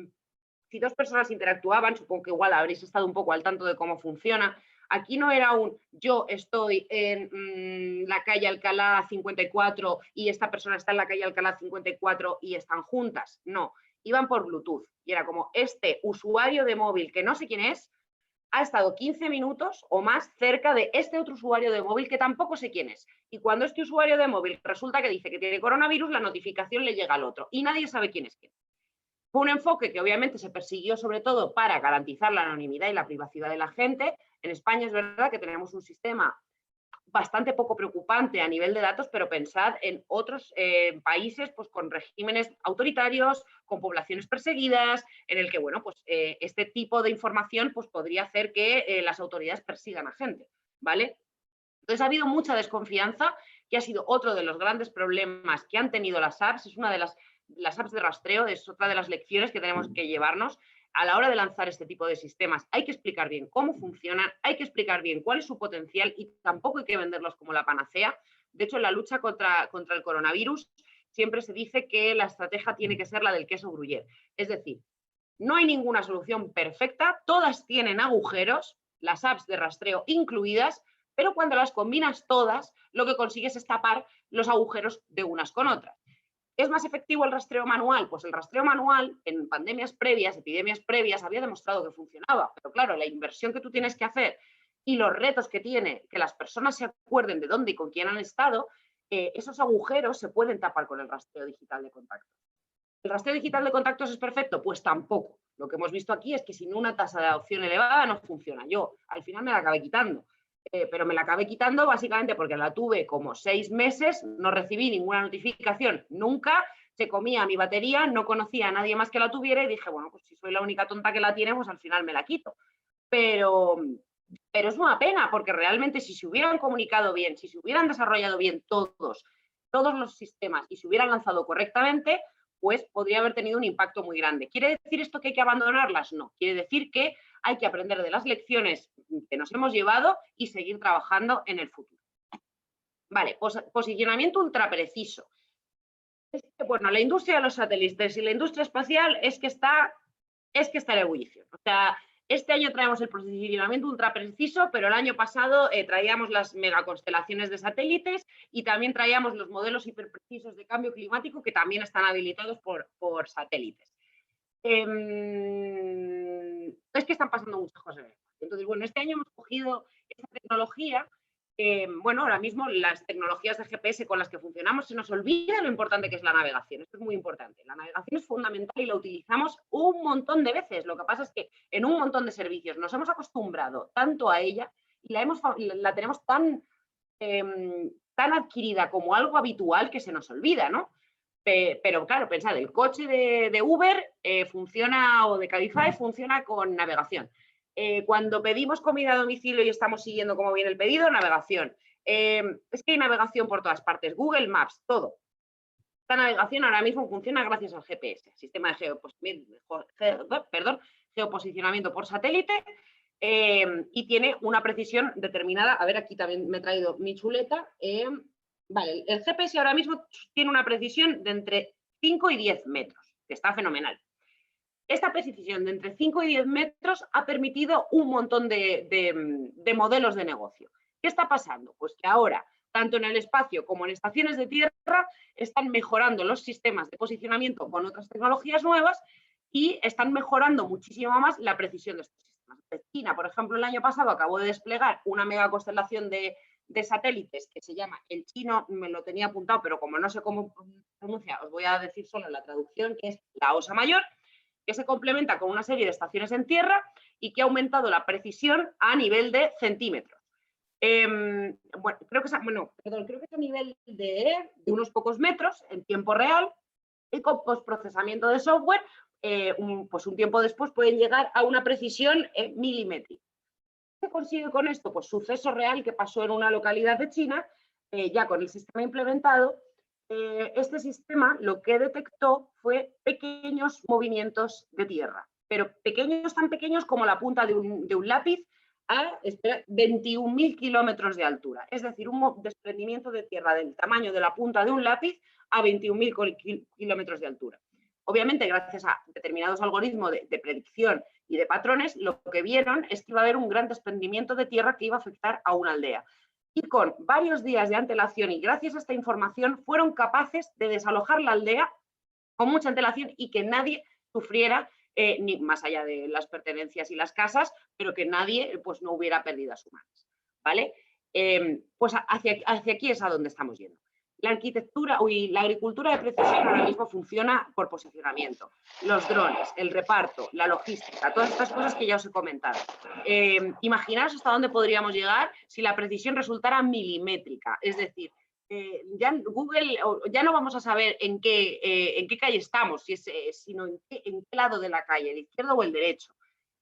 dos personas interactuaban, supongo que igual habréis estado un poco al tanto de cómo funciona. Aquí no era yo estoy en la calle Alcalá 54 y esta persona está en la calle Alcalá 54 y están juntas, no. Iban por Bluetooth y era como este usuario de móvil que no sé quién es, ha estado 15 minutos o más cerca de este otro usuario de móvil que tampoco sé quién es. Y cuando este usuario de móvil resulta que dice que tiene coronavirus, la notificación le llega al otro y nadie sabe quién es quién. Fue un enfoque que obviamente se persiguió sobre todo para garantizar la anonimidad y la privacidad de la gente. En España es verdad que tenemos un sistema bastante poco preocupante a nivel de datos, pero pensad en otros países pues, con regímenes autoritarios, con poblaciones perseguidas, en el que bueno, pues, este tipo de información pues, podría hacer que las autoridades persigan a gente, ¿vale? Entonces ha habido mucha desconfianza, que ha sido otro de los grandes problemas que han tenido las apps, es una de las apps de rastreo, es otra de las lecciones que tenemos que llevarnos a la hora de lanzar este tipo de sistemas. Hay que explicar bien cómo funcionan, hay que explicar bien cuál es su potencial y tampoco hay que venderlos como la panacea. De hecho, en la lucha contra el coronavirus siempre se dice que la estrategia tiene que ser la del queso gruyère. Es decir, no hay ninguna solución perfecta, todas tienen agujeros, las apps de rastreo incluidas, pero cuando las combinas todas, lo que consigues es tapar los agujeros de unas con otras. ¿Es más efectivo el rastreo manual? Pues el rastreo manual en pandemias previas, epidemias previas, había demostrado que funcionaba, pero claro, la inversión que tú tienes que hacer y los retos que tiene que las personas se acuerden de dónde y con quién han estado, esos agujeros se pueden tapar con el rastreo digital de contactos. ¿El rastreo digital de contactos es perfecto? Pues tampoco. Lo que hemos visto aquí es que sin una tasa de adopción elevada no funciona. Yo al final me la acabé quitando, pero me la acabé quitando básicamente porque la tuve como 6 meses, no recibí ninguna notificación nunca, se comía mi batería, no conocía a nadie más que la tuviera y dije, bueno, pues si soy la única tonta que la tiene, pues al final me la quito. Pero, pero es una pena porque realmente si se hubieran comunicado bien, si se hubieran desarrollado bien todos los sistemas y se hubieran lanzado correctamente, pues podría haber tenido un impacto muy grande. ¿Quiere decir esto que hay que abandonarlas? No. Quiere decir que hay que aprender de las lecciones que nos hemos llevado y seguir trabajando en el futuro. Vale, posicionamiento ultra preciso. Bueno, la industria de los satélites y la industria espacial es que está en ebullición. O sea, este año traemos el posicionamiento ultra preciso, pero el año pasado traíamos las megaconstelaciones de satélites y también traíamos los modelos hiperprecisos de cambio climático que también están habilitados por satélites. Es que están pasando muchas cosas. Entonces, bueno, este año hemos cogido esta tecnología. Bueno, ahora mismo las tecnologías de GPS con las que funcionamos se nos olvida lo importante que es la navegación. Esto es muy importante. La navegación es fundamental y la utilizamos un montón de veces. Lo que pasa es que en un montón de servicios nos hemos acostumbrado tanto a ella y la tenemos tan adquirida como algo habitual que se nos olvida, ¿no? Pero claro, pensad, el coche de Uber funciona, o de Cabify, funciona con navegación. Cuando pedimos comida a domicilio y estamos siguiendo cómo viene el pedido, navegación. Es que hay navegación por todas partes, Google Maps, todo. Esta navegación ahora mismo funciona gracias al GPS, sistema de geoposicionamiento por satélite, y tiene una precisión determinada. A ver, aquí también me he traído mi chuleta. Vale, el GPS ahora mismo tiene una precisión de entre 5 y 10 metros, que está fenomenal. Esta precisión de entre 5 y 10 metros ha permitido un montón de modelos de negocio. ¿Qué está pasando? Pues que ahora, tanto en el espacio como en estaciones de tierra, están mejorando los sistemas de posicionamiento con otras tecnologías nuevas y están mejorando muchísimo más la precisión de estos sistemas. China, por ejemplo, el año pasado acabó de desplegar una mega constelación de satélites que se llama, el chino me lo tenía apuntado, pero como no sé cómo pronuncia, os voy a decir solo la traducción, que es la Osa Mayor, que se complementa con una serie de estaciones en tierra y que ha aumentado la precisión a nivel de centímetros. Bueno, creo que es a nivel de unos pocos metros en tiempo real y con postprocesamiento de software, pues un tiempo después pueden llegar a una precisión milimétrica. ¿Qué se consigue con esto? Pues suceso real que pasó en una localidad de China, ya con el sistema implementado. Este sistema lo que detectó fue pequeños movimientos de tierra, pero pequeños, tan pequeños como la punta de un lápiz a 21.000 kilómetros de altura. Es decir, un desprendimiento de tierra del tamaño de la punta de un lápiz a 21.000 kilómetros de altura. Obviamente, gracias a determinados algoritmos de predicción y de patrones, lo que vieron es que iba a haber un gran desprendimiento de tierra que iba a afectar a una aldea. Y con varios días de antelación y gracias a esta información fueron capaces de desalojar la aldea con mucha antelación y que nadie sufriera, ni más allá de las pertenencias y las casas, pero que nadie pues, no hubiera pérdidas humanas. ¿Vale? Pues hacia aquí es a donde estamos yendo. La la agricultura de precisión ahora mismo funciona por posicionamiento. Los drones, el reparto, la logística, todas estas cosas que ya os he comentado. Imaginaos hasta dónde podríamos llegar si la precisión resultara milimétrica. Es decir, ya Google, ya no vamos a saber en qué calle estamos, sino en qué lado de la calle, el izquierdo o el derecho.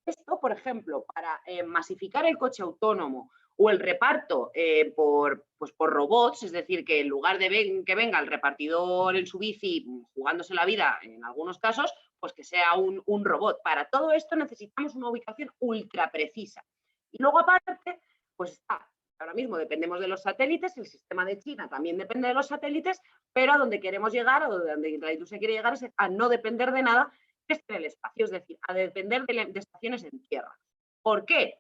Esto, por ejemplo, para masificar el coche autónomo o el reparto por robots, es decir, que en lugar de que venga el repartidor en su bici jugándose la vida en algunos casos, pues que sea un robot. Para todo esto necesitamos una ubicación ultra precisa. Y luego aparte, pues ahora mismo dependemos de los satélites, el sistema de China también depende de los satélites, pero a donde queremos llegar, a donde la industria quiere llegar, es a no depender de nada que esté en el espacio, es decir, a depender de estaciones en tierra. ¿Por qué?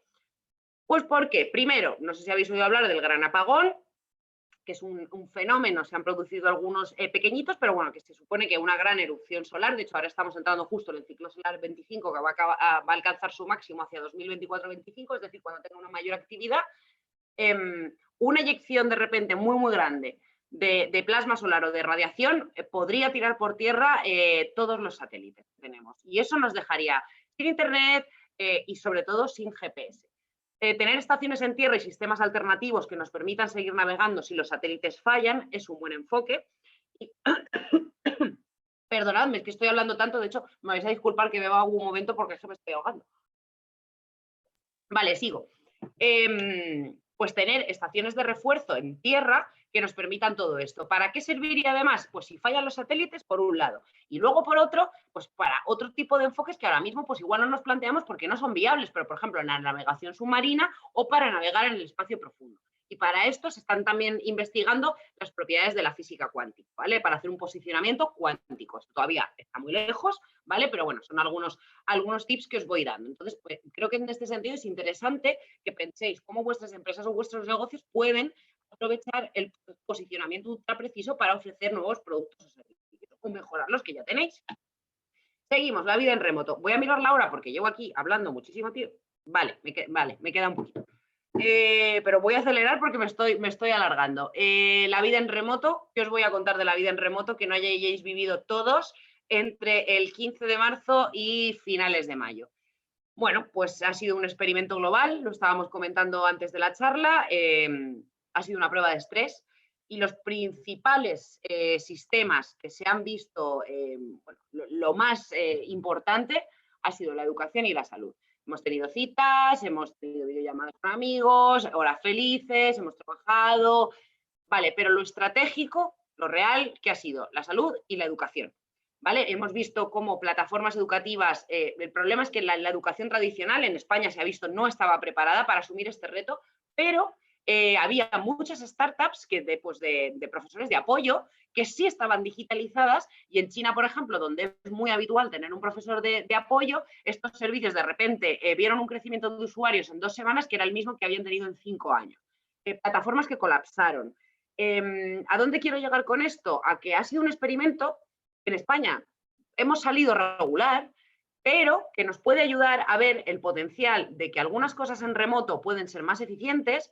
Pues porque, primero, no sé si habéis oído hablar del gran apagón, que es un fenómeno, se han producido algunos pequeñitos, pero bueno, que se supone que una gran erupción solar, de hecho ahora estamos entrando justo en el ciclo solar 25, que va a alcanzar su máximo hacia 2024-25, es decir, cuando tenga una mayor actividad, una eyección de repente muy grande de plasma solar o de radiación podría tirar por tierra todos los satélites que tenemos. Y eso nos dejaría sin internet y sobre todo sin GPS. Tener estaciones en tierra y sistemas alternativos que nos permitan seguir navegando si los satélites fallan es un buen enfoque. Y perdonadme, es que estoy hablando tanto, de hecho, me vais a disculpar que beba algún momento porque es que me estoy ahogando. Vale, sigo. Pues tener estaciones de refuerzo en tierra que nos permitan todo esto. ¿Para qué serviría además? Pues si fallan los satélites, por un lado. Y luego, por otro, pues para otro tipo de enfoques que ahora mismo pues igual no nos planteamos porque no son viables, pero por ejemplo en la navegación submarina o para navegar en el espacio profundo. Y para esto se están también investigando las propiedades de la física cuántica, ¿vale? Para hacer un posicionamiento cuántico. Esto todavía está muy lejos, ¿vale? Pero bueno, son algunos tips que os voy dando. Entonces, pues, creo que en este sentido es interesante que penséis cómo vuestras empresas o vuestros negocios pueden aprovechar el posicionamiento ultra preciso para ofrecer nuevos productos o servicios o mejorar los que ya tenéis. Seguimos, la vida en remoto. Voy a mirar la hora porque llevo aquí hablando muchísimo tiempo. Vale, me queda un poquito. Pero voy a acelerar porque me estoy alargando. La vida en remoto, ¿qué os voy a contar de la vida en remoto que no hayáis vivido todos entre el 15 de marzo y finales de mayo? Bueno, pues ha sido un experimento global, lo estábamos comentando antes de la charla, ha sido una prueba de estrés y los principales sistemas que se han visto, bueno, lo más importante ha sido la educación y la salud. Hemos tenido citas, hemos tenido videollamadas con amigos, horas felices, hemos trabajado, vale, pero lo estratégico, lo real, ¿qué ha sido? La salud y la educación. ¿Vale? Hemos visto cómo plataformas educativas, el problema es que la educación tradicional en España se ha visto no estaba preparada para asumir este reto, pero había muchas startups de profesores de apoyo que sí estaban digitalizadas y en China, por ejemplo, donde es muy habitual tener un profesor de apoyo, estos servicios de repente vieron un crecimiento de usuarios en 2 semanas que era el mismo que habían tenido en 5 años. Plataformas que colapsaron. ¿A dónde quiero llegar con esto? A que ha sido un experimento. En España hemos salido regular, pero que nos puede ayudar a ver el potencial de que algunas cosas en remoto pueden ser más eficientes,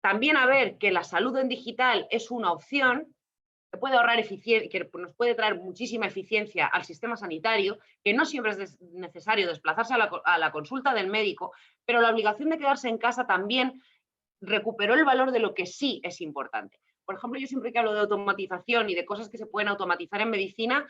también a ver que la salud en digital es una opción, que puede ahorrar eficiencia, que nos puede traer muchísima eficiencia al sistema sanitario, que no siempre es necesario desplazarse a la consulta del médico, pero la obligación de quedarse en casa también recuperó el valor de lo que sí es importante. Por ejemplo, yo siempre que hablo de automatización y de cosas que se pueden automatizar en medicina,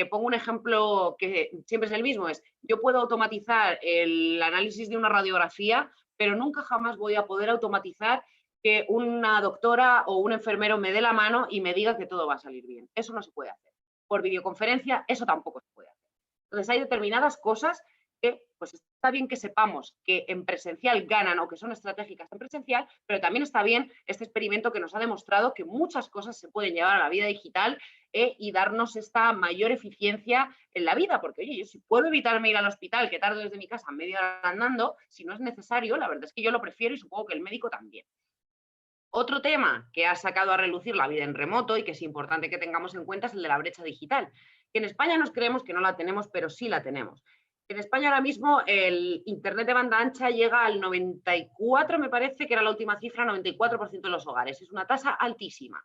pongo un ejemplo que siempre es el mismo, es yo puedo automatizar el análisis de una radiografía, pero nunca jamás voy a poder automatizar que una doctora o un enfermero me dé la mano y me diga que todo va a salir bien. Eso no se puede hacer. Por videoconferencia, eso tampoco se puede hacer. Entonces, hay determinadas cosas que pues está bien que sepamos que en presencial ganan o que son estratégicas en presencial, pero también está bien este experimento que nos ha demostrado que muchas cosas se pueden llevar a la vida digital y darnos esta mayor eficiencia en la vida, porque oye, yo si puedo evitarme ir al hospital, que tardo desde mi casa media hora andando, si no es necesario, la verdad es que yo lo prefiero y supongo que el médico también. Otro tema que ha sacado a relucir la vida en remoto y que es importante que tengamos en cuenta es el de la brecha digital, que en España nos creemos que no la tenemos, pero sí la tenemos. En España ahora mismo el internet de banda ancha llega al 94, me parece que era la última cifra, 94% de los hogares. Es una tasa altísima.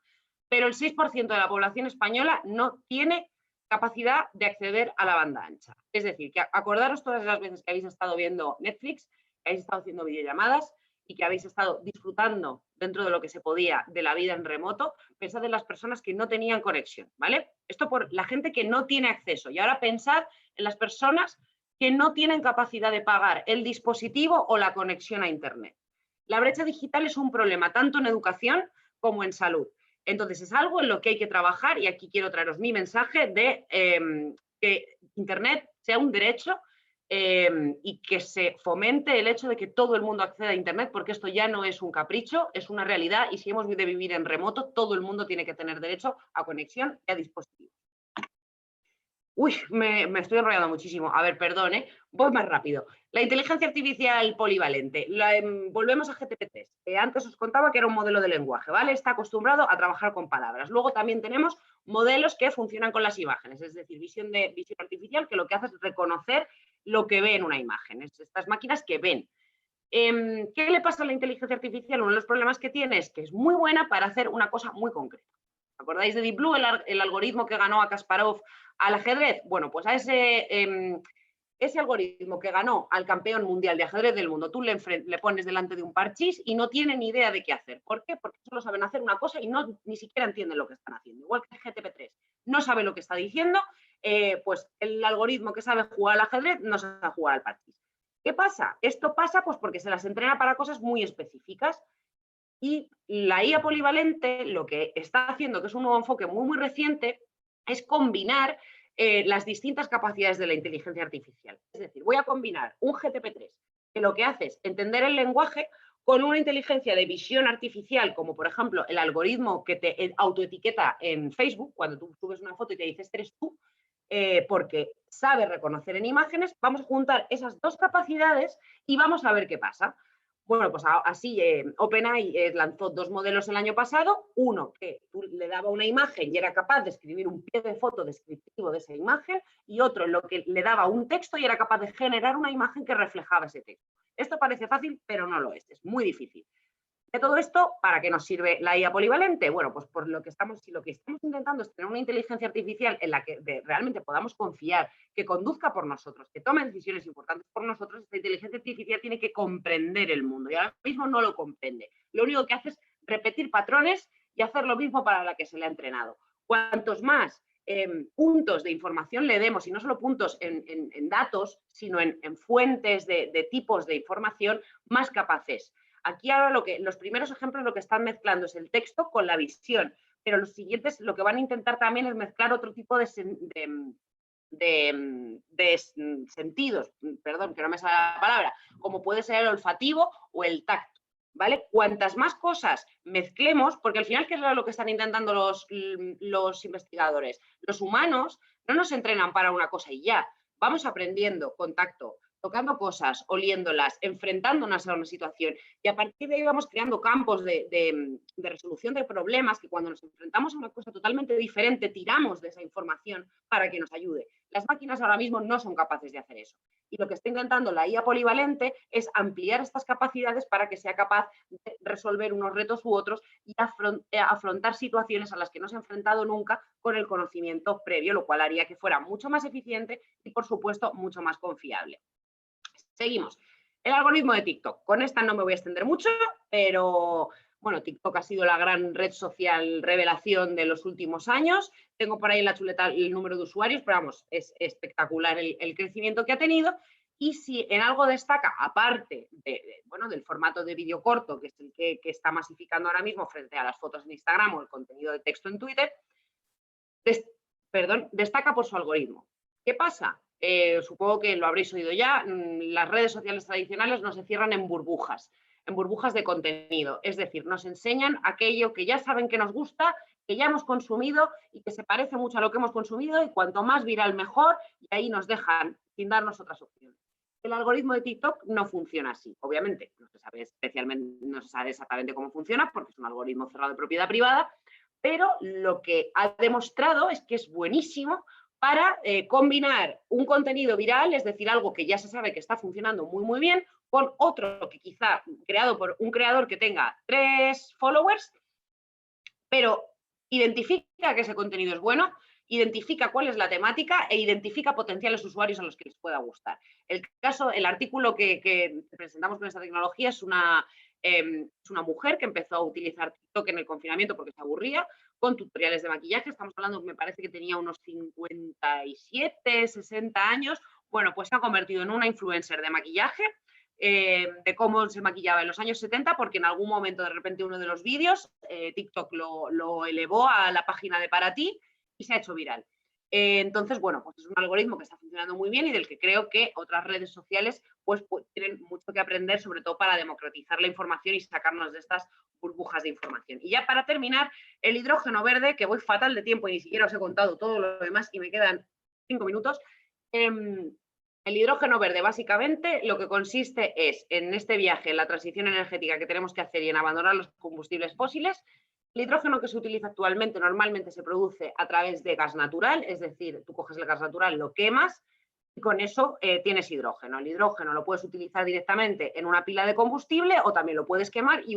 pero el 6% de la población española no tiene capacidad de acceder a la banda ancha. Es decir, que acordaros todas las veces que habéis estado viendo Netflix, que habéis estado haciendo videollamadas y que habéis estado disfrutando dentro de lo que se podía de la vida en remoto, pensad en las personas que no tenían conexión, ¿vale? Esto por la gente que no tiene acceso. Y ahora pensad en las personas que no tienen capacidad de pagar el dispositivo o la conexión a Internet. La brecha digital es un problema tanto en educación como en salud. Entonces, es algo en lo que hay que trabajar y aquí quiero traeros mi mensaje de que Internet sea un derecho y que se fomente el hecho de que todo el mundo acceda a Internet, porque esto ya no es un capricho, es una realidad y si hemos de vivir en remoto, todo el mundo tiene que tener derecho a conexión y a dispositivos. Uy, me estoy enrollando muchísimo. A ver, perdón, voy más rápido. La inteligencia artificial polivalente. Volvemos a GPT-3. Antes os contaba que era un modelo de lenguaje, ¿vale? Está acostumbrado a trabajar con palabras. Luego también tenemos modelos que funcionan con las imágenes, es decir, visión artificial, que lo que hace es reconocer lo que ve en una imagen. Estas máquinas que ven. ¿Qué le pasa a la inteligencia artificial? Uno de los problemas que tiene es que es muy buena para hacer una cosa muy concreta. ¿Acordáis de Deep Blue, el algoritmo que ganó a Kasparov al ajedrez? Bueno, pues a ese algoritmo que ganó al campeón mundial de ajedrez del mundo, tú le pones delante de un parchís y no tiene ni idea de qué hacer. ¿Por qué? Porque solo saben hacer una cosa y ni siquiera entienden lo que están haciendo. Igual que GPT-3 no sabe lo que está diciendo, pues el algoritmo que sabe jugar al ajedrez no sabe jugar al parchís. ¿Qué pasa? Esto pasa pues porque se las entrena para cosas muy específicas. Y la IA polivalente lo que está haciendo, que es un nuevo enfoque muy reciente, es combinar las distintas capacidades de la inteligencia artificial. Es decir, voy a combinar un GTP3, que lo que hace es entender el lenguaje, con una inteligencia de visión artificial, como por ejemplo el algoritmo que te autoetiqueta en Facebook, cuando tú subes una foto y te dices, eres tú, porque sabe reconocer en imágenes. Vamos a juntar esas dos capacidades y vamos a ver qué pasa. Bueno, pues así OpenAI lanzó dos modelos el año pasado, uno que tú le daba una imagen y era capaz de escribir un pie de foto descriptivo de esa imagen, y otro en lo que le daba un texto y era capaz de generar una imagen que reflejaba ese texto. Esto parece fácil, pero no lo es muy difícil. De todo esto, ¿para qué nos sirve la IA polivalente? Bueno, pues por lo que estamos intentando es tener una inteligencia artificial en la que realmente podamos confiar, que conduzca por nosotros, que tome decisiones importantes por nosotros. Esta inteligencia artificial tiene que comprender el mundo y ahora mismo no lo comprende. Lo único que hace es repetir patrones y hacer lo mismo para la que se le ha entrenado. Cuantos más puntos de información le demos, y no solo puntos en datos, sino en fuentes de tipos de información, más capaz es. Aquí ahora los primeros ejemplos lo que están mezclando es el texto con la visión, pero los siguientes lo que van a intentar también es mezclar otro tipo de sentidos, perdón, que no me sale la palabra, como puede ser el olfativo o el tacto, ¿vale? Cuantas más cosas mezclemos, porque al final, ¿qué es lo que están intentando los investigadores? Los humanos no nos entrenan para una cosa y ya, vamos aprendiendo contacto, tocando cosas, oliéndolas, enfrentándonos a una situación, y a partir de ahí vamos creando campos de resolución de problemas que cuando nos enfrentamos a una cosa totalmente diferente tiramos de esa información para que nos ayude. Las máquinas ahora mismo no son capaces de hacer eso, y lo que está intentando la IA polivalente es ampliar estas capacidades para que sea capaz de resolver unos retos u otros y afrontar situaciones a las que no se ha enfrentado nunca con el conocimiento previo, lo cual haría que fuera mucho más eficiente y, por supuesto, mucho más confiable. Seguimos. El algoritmo de TikTok. Con esta no me voy a extender mucho, pero bueno, TikTok ha sido la gran red social revelación de los últimos años. Tengo por ahí en la chuleta el número de usuarios, pero vamos, es espectacular el crecimiento que ha tenido. Y si en algo destaca, aparte del formato de vídeo corto, que es el que está masificando ahora mismo frente a las fotos en Instagram o el contenido de texto en Twitter, destaca por su algoritmo. ¿Qué pasa? Supongo que lo habréis oído ya, las redes sociales tradicionales no se cierran en burbujas de contenido, es decir, nos enseñan aquello que ya saben que nos gusta, que ya hemos consumido y que se parece mucho a lo que hemos consumido, y cuanto más viral mejor, y ahí nos dejan sin darnos otras opciones. El algoritmo de TikTok no funciona así, obviamente, no se sabe exactamente cómo funciona porque es un algoritmo cerrado de propiedad privada, pero lo que ha demostrado es que es buenísimo para combinar un contenido viral, es decir, algo que ya se sabe que está funcionando muy bien, con otro que quizá creado por un creador que tenga 3 followers, pero identifica que ese contenido es bueno, identifica cuál es la temática e identifica potenciales usuarios a los que les pueda gustar. El artículo que presentamos con esta tecnología es una mujer que empezó a utilizar TikTok en el confinamiento porque se aburría, con tutoriales de maquillaje. Estamos hablando, me parece que tenía unos 57, 60 años. Bueno, pues se ha convertido en una influencer de maquillaje, de cómo se maquillaba en los años 70, porque en algún momento de repente uno de los vídeos, TikTok lo elevó a la página de Para Ti y se ha hecho viral. Entonces, bueno, pues es un algoritmo que está funcionando muy bien y del que creo que otras redes sociales pues tienen mucho que aprender, sobre todo para democratizar la información y sacarnos de estas burbujas de información. Y ya para terminar, el hidrógeno verde, que voy fatal de tiempo y ni siquiera os he contado todo lo demás y me quedan 5 minutos. El hidrógeno verde básicamente lo que consiste es en este viaje, en la transición energética que tenemos que hacer y en abandonar los combustibles fósiles. El hidrógeno que se utiliza actualmente normalmente se produce a través de gas natural, es decir, tú coges el gas natural, lo quemas y con eso tienes hidrógeno. El hidrógeno lo puedes utilizar directamente en una pila de combustible o también lo puedes quemar y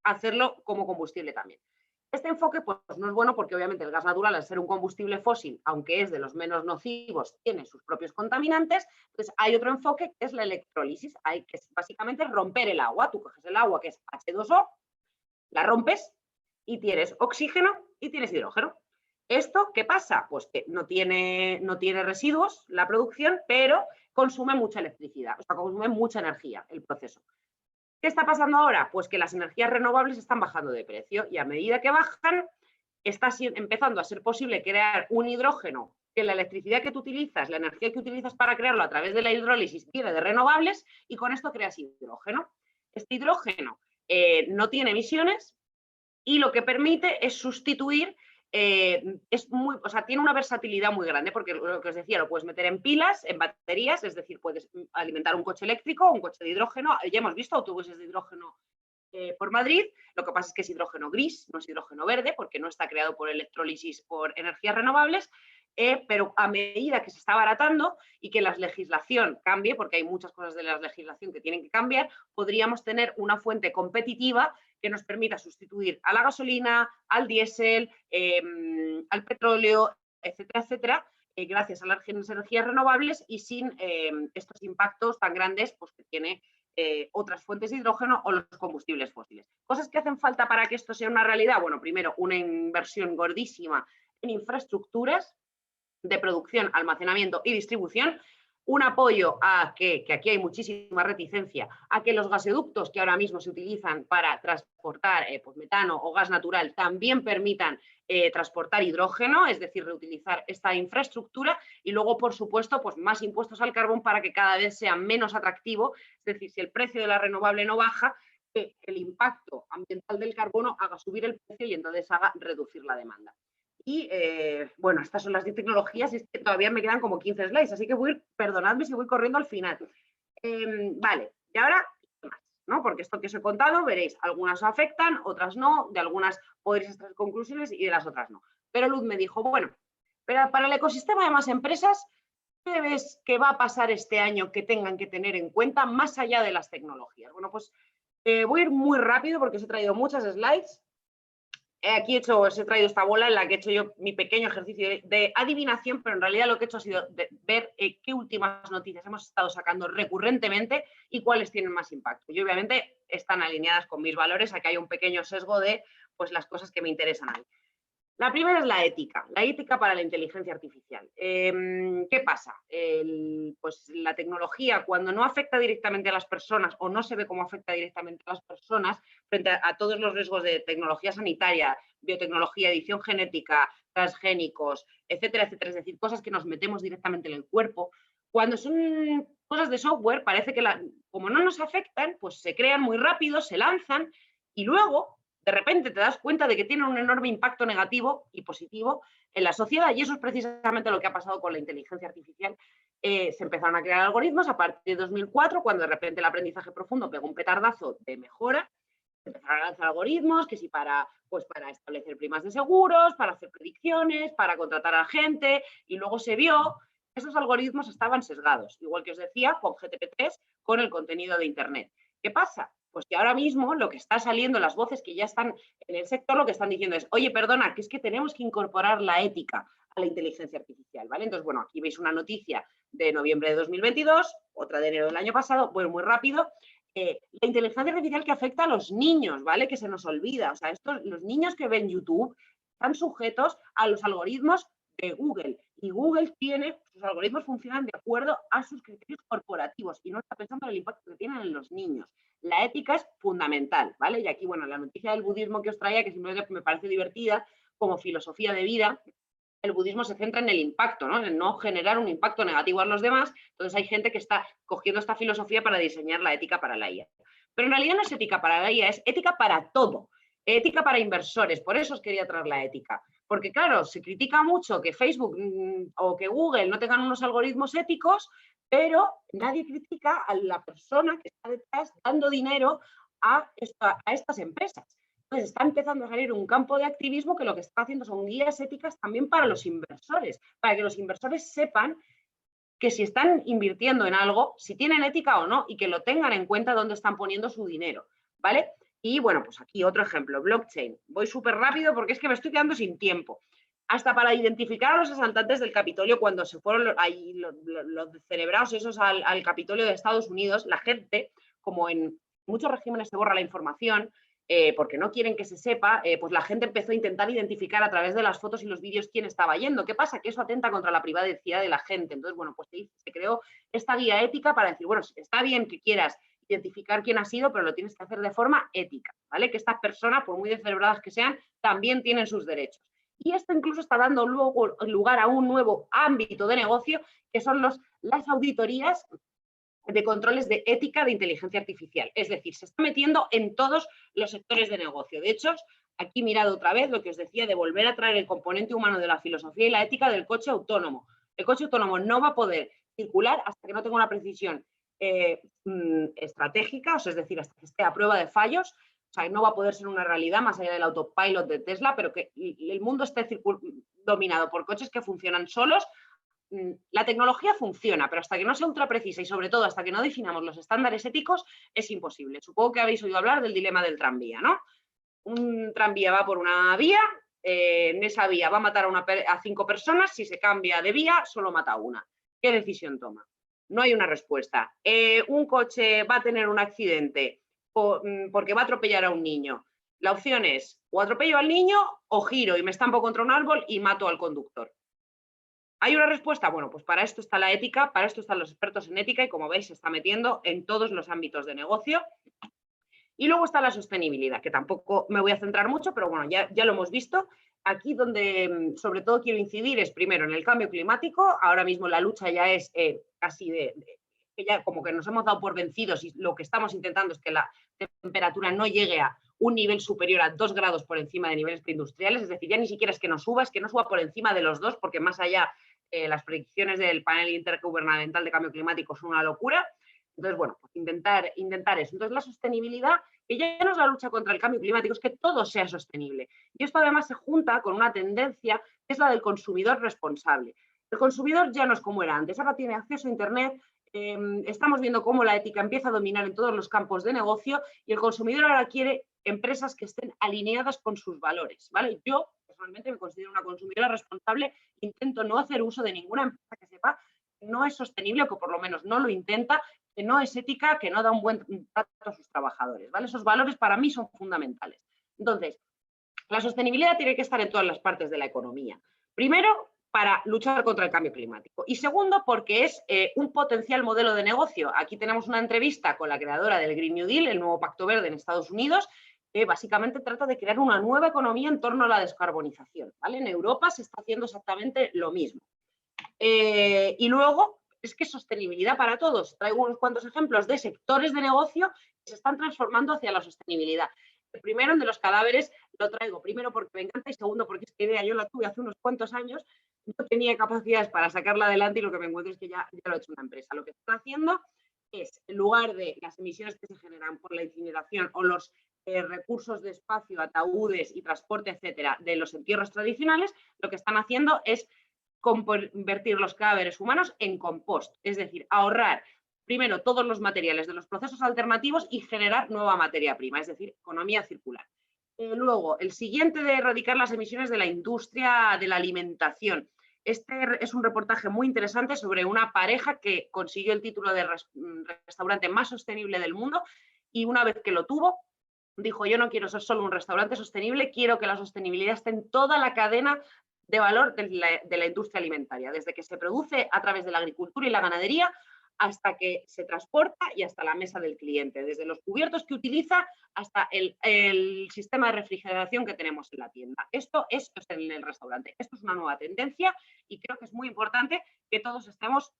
hacerlo como combustible también. Este enfoque pues, no es bueno porque obviamente el gas natural, al ser un combustible fósil, aunque es de los menos nocivos, tiene sus propios contaminantes. Entonces hay otro enfoque que es la electrólisis, hay que básicamente romper el agua. Tú coges el agua que es H2O, la rompes y tienes oxígeno y tienes hidrógeno. ¿Esto qué pasa? Pues que no tiene residuos la producción, pero consume mucha electricidad, o sea, consume mucha energía el proceso. ¿Qué está pasando ahora? Pues que las energías renovables están bajando de precio y a medida que bajan está empezando a ser posible crear un hidrógeno que la electricidad que tú utilizas, la energía que utilizas para crearlo a través de la hidrólisis viene de renovables y con esto creas hidrógeno. Este hidrógeno no tiene emisiones y lo que permite es sustituir, tiene una versatilidad muy grande, porque lo que os decía, lo puedes meter en pilas, en baterías, es decir, puedes alimentar un coche eléctrico, un coche de hidrógeno. Ya hemos visto autobuses de hidrógeno por Madrid. Lo que pasa es que es hidrógeno gris, no es hidrógeno verde, porque no está creado por electrólisis, por energías renovables. Pero a medida que se está abaratando y que la legislación cambie, porque hay muchas cosas de la legislación que tienen que cambiar, podríamos tener una fuente competitiva que nos permita sustituir a la gasolina, al diésel, al petróleo, etcétera, etcétera, gracias a las energías renovables y sin estos impactos tan grandes pues, que tiene otras fuentes de hidrógeno o los combustibles fósiles. Cosas que hacen falta para que esto sea una realidad. Bueno, primero, una inversión gordísima en infraestructuras de producción, almacenamiento y distribución, un apoyo a que aquí hay muchísima reticencia, a que los gasoductos que ahora mismo se utilizan para transportar pues metano o gas natural también permitan transportar hidrógeno, es decir, reutilizar esta infraestructura y luego, por supuesto, pues más impuestos al carbón para que cada vez sea menos atractivo, es decir, si el precio de la renovable no baja, que el impacto ambiental del carbono haga subir el precio y entonces haga reducir la demanda. Y bueno, estas son las 10 tecnologías y es que todavía me quedan como 15 slides, así que perdonadme si voy corriendo al final. Vale, y ahora, ¿no? Porque esto que os he contado, veréis, algunas afectan, otras no, de algunas podéis extraer conclusiones y de las otras no. Pero Luz me dijo, bueno, pero para el ecosistema de más empresas, ¿qué ves que va a pasar este año que tengan que tener en cuenta más allá de las tecnologías? Bueno, pues voy a ir muy rápido porque os he traído muchas slides. Aquí os he traído esta bola en la que he hecho yo mi pequeño ejercicio de adivinación, pero en realidad lo que he hecho ha sido ver qué últimas noticias hemos estado sacando recurrentemente y cuáles tienen más impacto. Y obviamente están alineadas con mis valores, aquí hay un pequeño sesgo de pues, las cosas que me interesan a mí. La primera es la ética para la inteligencia artificial. ¿Qué pasa? Pues la tecnología, cuando no afecta directamente a las personas o no se ve cómo afecta directamente a las personas, frente a todos los riesgos de tecnología sanitaria, biotecnología, edición genética, transgénicos, etcétera, etcétera, es decir, cosas que nos metemos directamente en el cuerpo, cuando son cosas de software, parece que como no nos afectan, pues se crean muy rápido, se lanzan y luego de repente te das cuenta de que tienen un enorme impacto negativo y positivo en la sociedad y eso es precisamente lo que ha pasado con la inteligencia artificial. Se empezaron a crear algoritmos a partir de 2004, cuando de repente el aprendizaje profundo pegó un petardazo de mejora. Se empezaron a lanzar algoritmos que sí para establecer primas de seguros, para hacer predicciones, para contratar a gente y luego se vio que esos algoritmos estaban sesgados, igual que os decía con GPT-3, con el contenido de Internet. ¿Qué pasa? Pues que ahora mismo lo que está saliendo, las voces que ya están en el sector, lo que están diciendo es, oye, perdona, que es que tenemos que incorporar la ética a la inteligencia artificial, ¿vale? Entonces, bueno, aquí veis una noticia de noviembre de 2022, otra de enero del año pasado, bueno, muy rápido. La inteligencia artificial que afecta a los niños, ¿vale? Que se nos olvida. O sea, los niños que ven YouTube están sujetos a los algoritmos de Google. Y Google sus algoritmos funcionan de acuerdo a sus criterios corporativos y no está pensando en el impacto que tienen en los niños. La ética es fundamental, ¿vale? Y aquí, bueno, la noticia del budismo que os traía, que simplemente me parece divertida, como filosofía de vida, el budismo se centra en el impacto, ¿no? En no generar un impacto negativo a los demás. Entonces hay gente que está cogiendo esta filosofía para diseñar la ética para la IA. Pero en realidad no es ética para la IA, es ética para todo. Ética para inversores, por eso os quería traer la ética. Porque claro, se critica mucho que Facebook o que Google no tengan unos algoritmos éticos, pero nadie critica a la persona que está detrás dando dinero a estas empresas. Entonces está empezando a salir un campo de activismo que lo que está haciendo son guías éticas también para los inversores, para que los inversores sepan que si están invirtiendo en algo, si tienen ética o no, y que lo tengan en cuenta dónde están poniendo su dinero, ¿vale? Y bueno, pues aquí otro ejemplo, blockchain. Voy súper rápido porque es que me estoy quedando sin tiempo. Hasta para identificar a los asaltantes del Capitolio cuando se fueron ahí los descerebrados esos al Capitolio de Estados Unidos, la gente, como en muchos regímenes se borra la información, porque no quieren que se sepa, pues la gente empezó a intentar identificar a través de las fotos y los vídeos quién estaba yendo. ¿Qué pasa? Que eso atenta contra la privacidad de la gente. Entonces, bueno, pues se creó esta guía ética para decir, bueno, está bien que quieras identificar quién ha sido, pero lo tienes que hacer de forma ética, ¿vale? Que estas personas, por muy descerebradas que sean, también tienen sus derechos. Y esto incluso está dando luego lugar a un nuevo ámbito de negocio, que son las auditorías de controles de ética de inteligencia artificial. Es decir, se está metiendo en todos los sectores de negocio. De hecho, aquí mirad otra vez lo que os decía de volver a traer el componente humano de la filosofía y la ética del coche autónomo. El coche autónomo no va a poder circular hasta que no tenga una precisión estratégica, o sea, es decir, hasta que esté a prueba de fallos. O sea, no va a poder ser una realidad más allá del autopilot de Tesla, pero que el mundo esté dominado por coches que funcionan solos. La tecnología funciona, pero hasta que no sea ultra precisa y sobre todo hasta que no definamos los estándares éticos es imposible. Supongo que habéis oído hablar del dilema del tranvía, ¿no? Un tranvía va por una vía, en esa vía va a matar a 5 personas, si se cambia de vía solo mata a una. ¿Qué decisión toma? No hay una respuesta. Un coche va a tener un accidente porque va a atropellar a un niño. La opción es o atropello al niño o giro y me estampo contra un árbol y mato al conductor. ¿Hay una respuesta? Bueno, pues para esto está la ética, para esto están los expertos en ética y como veis se está metiendo en todos los ámbitos de negocio. Y luego está la sostenibilidad, que tampoco me voy a centrar mucho, pero bueno, ya lo hemos visto. Aquí donde sobre todo quiero incidir es primero en el cambio climático. Ahora mismo la lucha ya es casi que ya como que nos hemos dado por vencidos y lo que estamos intentando es que la temperatura no llegue a un nivel superior a 2 grados por encima de niveles preindustriales, es decir, ya ni siquiera es que no suba, es que no suba por encima de los 2, porque más allá las predicciones del panel intergubernamental de cambio climático son una locura. Entonces, bueno, pues intentar eso. Entonces, la sostenibilidad, que ya no es la lucha contra el cambio climático, es que todo sea sostenible. Y esto además se junta con una tendencia que es la del consumidor responsable. El consumidor ya no es como era antes, ahora tiene acceso a Internet, estamos viendo cómo la ética empieza a dominar en todos los campos de negocio y el consumidor ahora quiere empresas que estén alineadas con sus valores, ¿vale? Yo personalmente me considero una consumidora responsable, intento no hacer uso de ninguna empresa que sepa que no es sostenible o que por lo menos no lo intenta, que no es ética, que no da un buen trato a sus trabajadores, ¿vale? Esos valores para mí son fundamentales. Entonces, la sostenibilidad tiene que estar en todas las partes de la economía. Primero, para luchar contra el cambio climático. Y segundo, porque es un potencial modelo de negocio. Aquí tenemos una entrevista con la creadora del Green New Deal, el nuevo Pacto Verde en Estados Unidos, que básicamente trata de crear una nueva economía en torno a la descarbonización, ¿vale? En Europa se está haciendo exactamente lo mismo. Y luego, es que sostenibilidad para todos. Traigo unos cuantos ejemplos de sectores de negocio que se están transformando hacia la sostenibilidad. El primero, el de los cadáveres, lo traigo primero porque me encanta y segundo porque esta idea yo la tuve hace unos cuantos años, no tenía capacidades para sacarla adelante y lo que me encuentro es que ya lo ha hecho una empresa. Lo que están haciendo es, en lugar de las emisiones que se generan por la incineración o los recursos de espacio, ataúdes y transporte, etcétera, de los entierros tradicionales, lo que están haciendo es convertir los cadáveres humanos en compost, es decir, ahorrar primero todos los materiales de los procesos alternativos y generar nueva materia prima, es decir, economía circular. Luego, el siguiente de erradicar las emisiones de la industria de la alimentación. Este es un reportaje muy interesante sobre una pareja que consiguió el título de restaurante más sostenible del mundo y una vez que lo tuvo, dijo, yo no quiero ser solo un restaurante sostenible, quiero que la sostenibilidad esté en toda la cadena de valor de la industria alimentaria, desde que se produce a través de la agricultura y la ganadería hasta que se transporta y hasta la mesa del cliente, desde los cubiertos que utiliza hasta el sistema de refrigeración que tenemos en la tienda. Esto es en el restaurante. Esto es una nueva tendencia y creo que es muy importante que todos estemos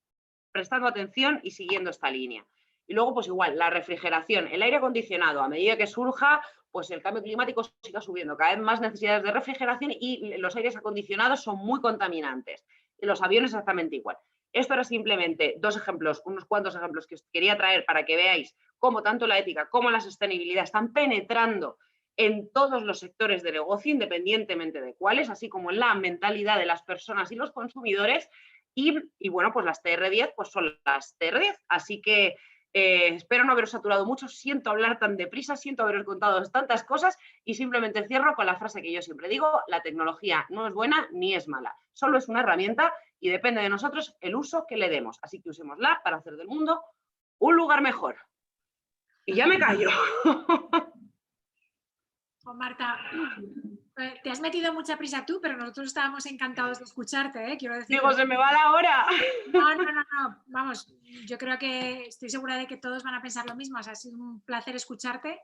prestando atención y siguiendo esta línea. Y luego, pues igual, la refrigeración, el aire acondicionado, a medida que surja, pues el cambio climático siga subiendo, cada vez más necesidades de refrigeración y los aires acondicionados son muy contaminantes. Y los aviones exactamente igual. Esto era simplemente dos ejemplos, unos cuantos ejemplos que os quería traer para que veáis cómo tanto la ética como la sostenibilidad están penetrando en todos los sectores de negocio, independientemente de cuáles, así como en la mentalidad de las personas y los consumidores. Y bueno, pues las TR10 pues son las TR10. Así que espero no haberos saturado mucho, siento hablar tan deprisa, siento haberos contado tantas cosas y simplemente cierro con la frase que yo siempre digo, la tecnología no es buena ni es mala, solo es una herramienta y depende de nosotros el uso que le demos. Así que usémosla para hacer del mundo un lugar mejor. Y ya me callo. Oh, Marta, te has metido mucha prisa tú, pero nosotros estábamos encantados de escucharte, quiero decir. Digo, se me va la hora. No, vamos, yo creo que estoy segura de que todos van a pensar lo mismo. O sea, ha sido un placer escucharte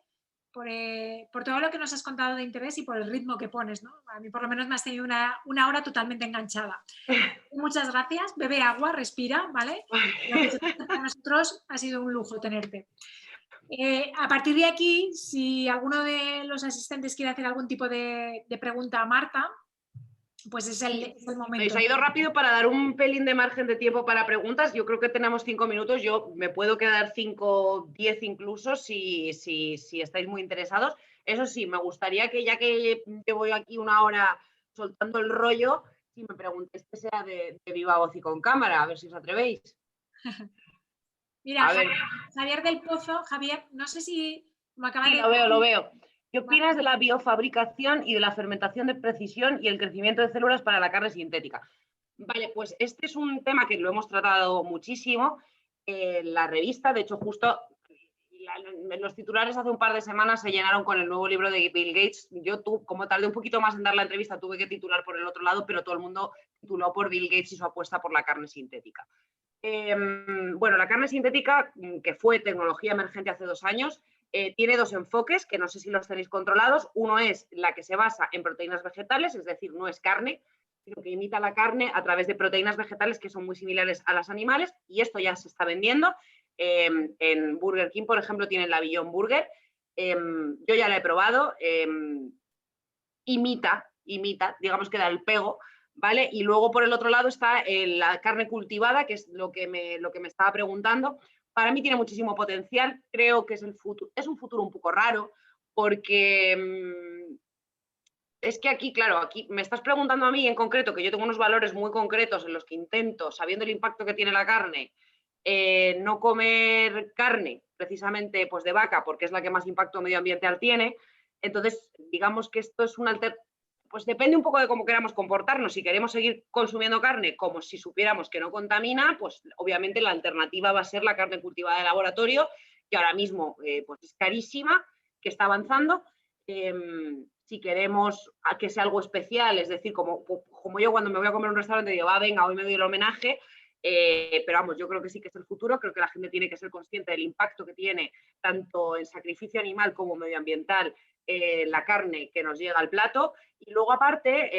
por todo lo que nos has contado de interés y por el ritmo que pones, ¿no? A mí por lo menos me has tenido una hora totalmente enganchada. Muchas gracias, bebe agua, respira, ¿vale? Para nosotros ha sido un lujo tenerte. A partir de aquí, si alguno de los asistentes quiere hacer algún tipo de pregunta a Marta, pues es el momento. Se ha ido rápido para dar un pelín de margen de tiempo para preguntas. Yo creo que tenemos 5 minutos. Yo me puedo quedar 5, 10 incluso si estáis muy interesados. Eso sí, me gustaría que ya que llevo aquí una hora soltando el rollo, si me preguntéis que sea de viva voz y con cámara, a ver si os atrevéis. Mira, Javier del Pozo, Javier, no sé si me acaba de... Lo veo. ¿Qué opinas de la biofabricación y de la fermentación de precisión y el crecimiento de células para la carne sintética? Vale, pues este es un tema que lo hemos tratado muchísimo. La revista, de hecho, justo los titulares hace un par de semanas se llenaron con el nuevo libro de Bill Gates. Yo, como tardé un poquito más en dar la entrevista, tuve que titular por el otro lado, pero todo el mundo tituló por Bill Gates y su apuesta por la carne sintética. Bueno, la carne sintética, que fue tecnología emergente hace 2 años, tiene 2 enfoques que no sé si los tenéis controlados. Uno es la que se basa en proteínas vegetales, es decir, no es carne, sino que imita la carne a través de proteínas vegetales que son muy similares a las animales y esto ya se está vendiendo. En Burger King, por ejemplo, tienen la Beyond Burger. Yo ya la he probado. Imita, digamos que da el pego, ¿vale? Y luego por el otro lado está la carne cultivada, que es lo que me estaba preguntando. Para mí tiene muchísimo potencial, creo que es un futuro un poco raro, porque es que aquí, claro, aquí me estás preguntando a mí en concreto, que yo tengo unos valores muy concretos en los que intento, sabiendo el impacto que tiene la carne, no comer carne precisamente pues de vaca, porque es la que más impacto medioambiental tiene. Entonces, digamos que esto es pues depende un poco de cómo queramos comportarnos. Si queremos seguir consumiendo carne como si supiéramos que no contamina, pues obviamente la alternativa va a ser la carne cultivada de laboratorio, que ahora mismo pues es carísima, que está avanzando. Si queremos que sea algo especial, es decir, como yo cuando me voy a comer a un restaurante digo, venga, hoy me doy el homenaje, pero vamos, yo creo que sí que es el futuro, creo que la gente tiene que ser consciente del impacto que tiene tanto en sacrificio animal como medioambiental la carne que nos llega al plato. Y luego aparte,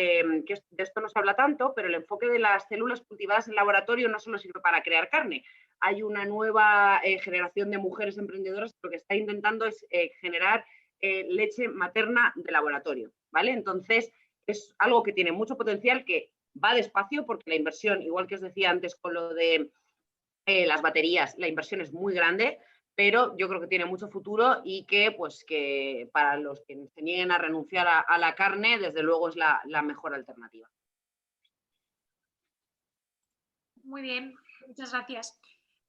que de esto no se habla tanto, pero el enfoque de las células cultivadas en laboratorio no solo sirve para crear carne. Hay una nueva generación de mujeres emprendedoras que lo que está intentando es generar leche materna de laboratorio, ¿vale? Entonces, es algo que tiene mucho potencial, que va despacio porque la inversión, igual que os decía antes con lo de las baterías, la inversión es muy grande, pero yo creo que tiene mucho futuro y que, pues, que para los que se nieguen a renunciar a la carne, desde luego es la mejor alternativa. Muy bien, muchas gracias.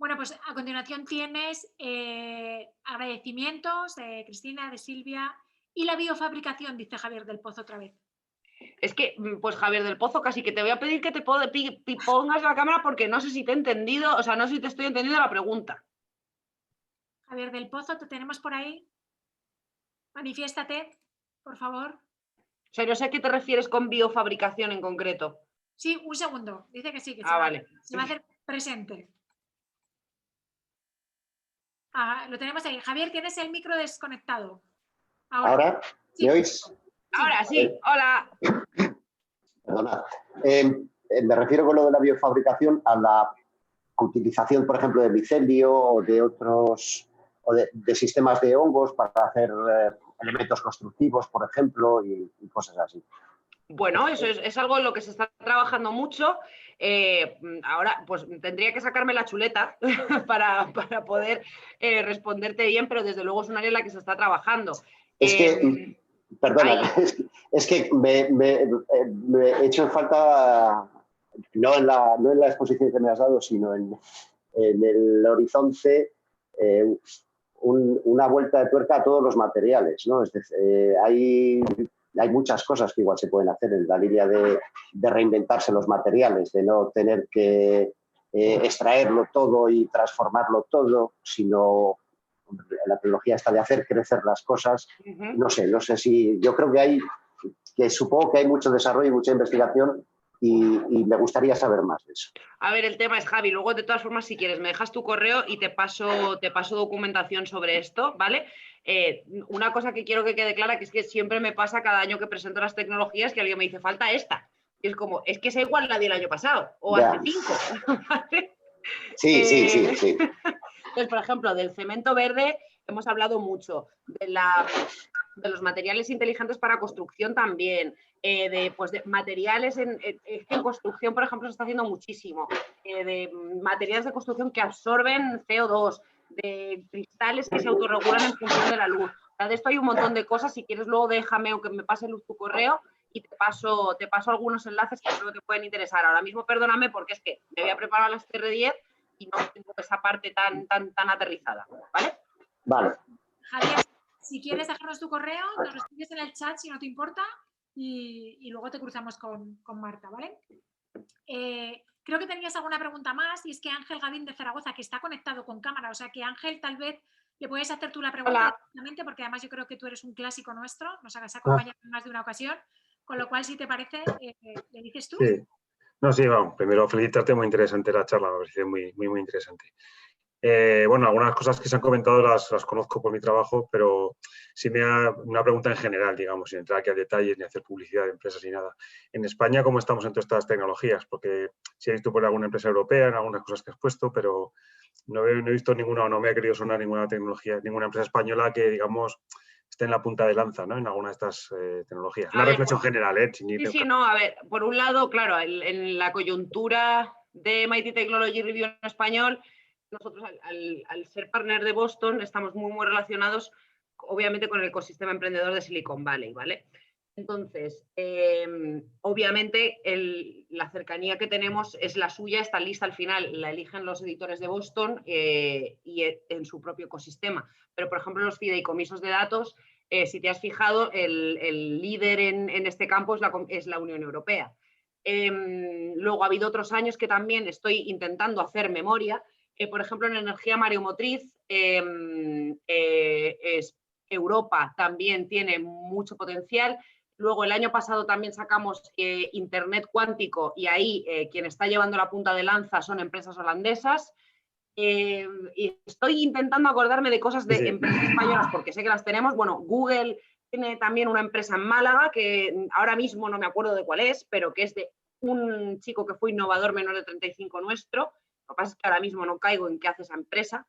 Bueno, pues a continuación tienes agradecimientos de Cristina, de Silvia y la biofabricación, dice Javier del Pozo otra vez. Es que, pues Javier del Pozo, casi que te voy a pedir que te pongas la cámara porque no sé si te he entendido, o sea, no sé si te estoy entendiendo la pregunta. Javier del Pozo, ¿te tenemos por ahí? Manifiéstate, por favor. O sea, no sé a qué te refieres con biofabricación en concreto. Sí, un segundo. Dice que sí, que Ah, vale. se va a hacer presente. Lo tenemos ahí. Javier, tienes el micro desconectado. ¿Ahora? Sí. ¿Me oís? Ahora sí, hola. Perdona. Me refiero con lo de la biofabricación a la utilización, por ejemplo, de micelio o de otros, o de sistemas de hongos para hacer elementos constructivos, por ejemplo, y cosas así. Bueno, eso es algo en lo que se está trabajando mucho. Ahora, pues tendría que sacarme la chuleta para poder responderte bien, pero desde luego es un área en la que se está trabajando. Es que, perdona, es que me he hecho en falta, no en la exposición que me has dado, sino en el horizonte, una vuelta de tuerca a todos los materiales, ¿no? Es decir, hay muchas cosas que igual se pueden hacer en la línea de reinventarse los materiales, de no tener que extraerlo todo y transformarlo todo, sino la tecnología está de hacer crecer las cosas. No sé si, yo creo que supongo que hay mucho desarrollo y mucha investigación y me gustaría saber más de eso. A ver, el tema es, Javi, luego de todas formas, si quieres, me dejas tu correo y te paso documentación sobre esto, ¿vale? Una cosa que quiero que quede clara, que es que siempre me pasa cada año que presento las tecnologías que alguien me dice, falta esta. Y es como, es que es igual la del año pasado o Ya. hace 5, ¿vale? Sí. Entonces, por ejemplo, del cemento verde hemos hablado mucho, de los materiales inteligentes para construcción también, de materiales en construcción, por ejemplo, se está haciendo muchísimo, de materiales de construcción que absorben CO2, de cristales que se autorregulan en función de la luz. O sea, de esto hay un montón de cosas. Si quieres, luego déjame o que me pase Luz tu correo y te paso algunos enlaces que creo que te pueden interesar. Ahora mismo, perdóname, porque es que me voy a preparar las TR10 y no tengo esa parte tan aterrizada, ¿vale? Vale. Javier, si quieres dejarnos tu correo, nos lo escribes en el chat si no te importa y luego te cruzamos con Marta, ¿vale? Creo que tenías alguna pregunta más y es que Ángel Gavín de Zaragoza, que está conectado con cámara, o sea que Ángel, tal vez le puedes hacer tú la pregunta directamente, porque además yo creo que tú eres un clásico nuestro, nos has acompañado en más de una ocasión, con lo cual, si te parece, ¿le dices tú? Sí. No, sí, vamos, primero felicitarte, muy interesante la charla, me parece muy interesante. Bueno, algunas cosas que se han comentado las conozco por mi trabajo, pero sí una pregunta en general, digamos, sin entrar aquí a detalles ni hacer publicidad de empresas ni nada. En España, ¿cómo estamos en todas estas tecnologías? Porque sí he visto por alguna empresa europea, en algunas cosas que has puesto, pero no he visto ninguna, o no me ha querido sonar ninguna tecnología, ninguna empresa española que, digamos, esté en la punta de lanza, ¿no? En alguna de estas tecnologías. Una reflexión general, ¿eh? Sí, no, a ver, por un lado, claro, en la coyuntura de MIT Technology Review en español, nosotros al ser partner de Boston estamos muy relacionados, obviamente, con el ecosistema emprendedor de Silicon Valley, ¿vale? Entonces, obviamente, la cercanía que tenemos es la suya, está lista al final, la eligen los editores de Boston y en su propio ecosistema. Pero, por ejemplo, los fideicomisos de datos, si te has fijado, el líder en este campo es la Unión Europea. Luego ha habido otros años que también estoy intentando hacer memoria. Por ejemplo, en energía mareomotriz, Europa también tiene mucho potencial. Luego, el año pasado también sacamos Internet cuántico y ahí quien está llevando la punta de lanza son empresas holandesas. Y estoy intentando acordarme de cosas de empresas españolas porque sé que las tenemos. Bueno, Google tiene también una empresa en Málaga que ahora mismo no me acuerdo de cuál es, pero que es de un chico que fue innovador menor de 35 nuestro. Lo que pasa es que ahora mismo no caigo en qué hace esa empresa.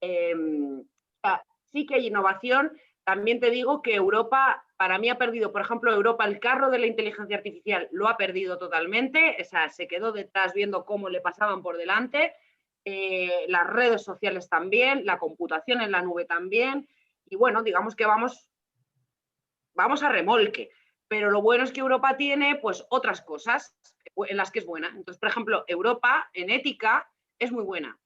Sí que hay innovación. También te digo que Europa, para mí ha perdido, por ejemplo, Europa, el carro de la inteligencia artificial lo ha perdido totalmente. O sea, se quedó detrás viendo cómo le pasaban por delante. Las redes sociales también, la computación en la nube también. Y bueno, digamos que vamos a remolque. Pero lo bueno es que Europa tiene pues otras cosas en las que es buena. Entonces, por ejemplo, Europa en ética es muy buena.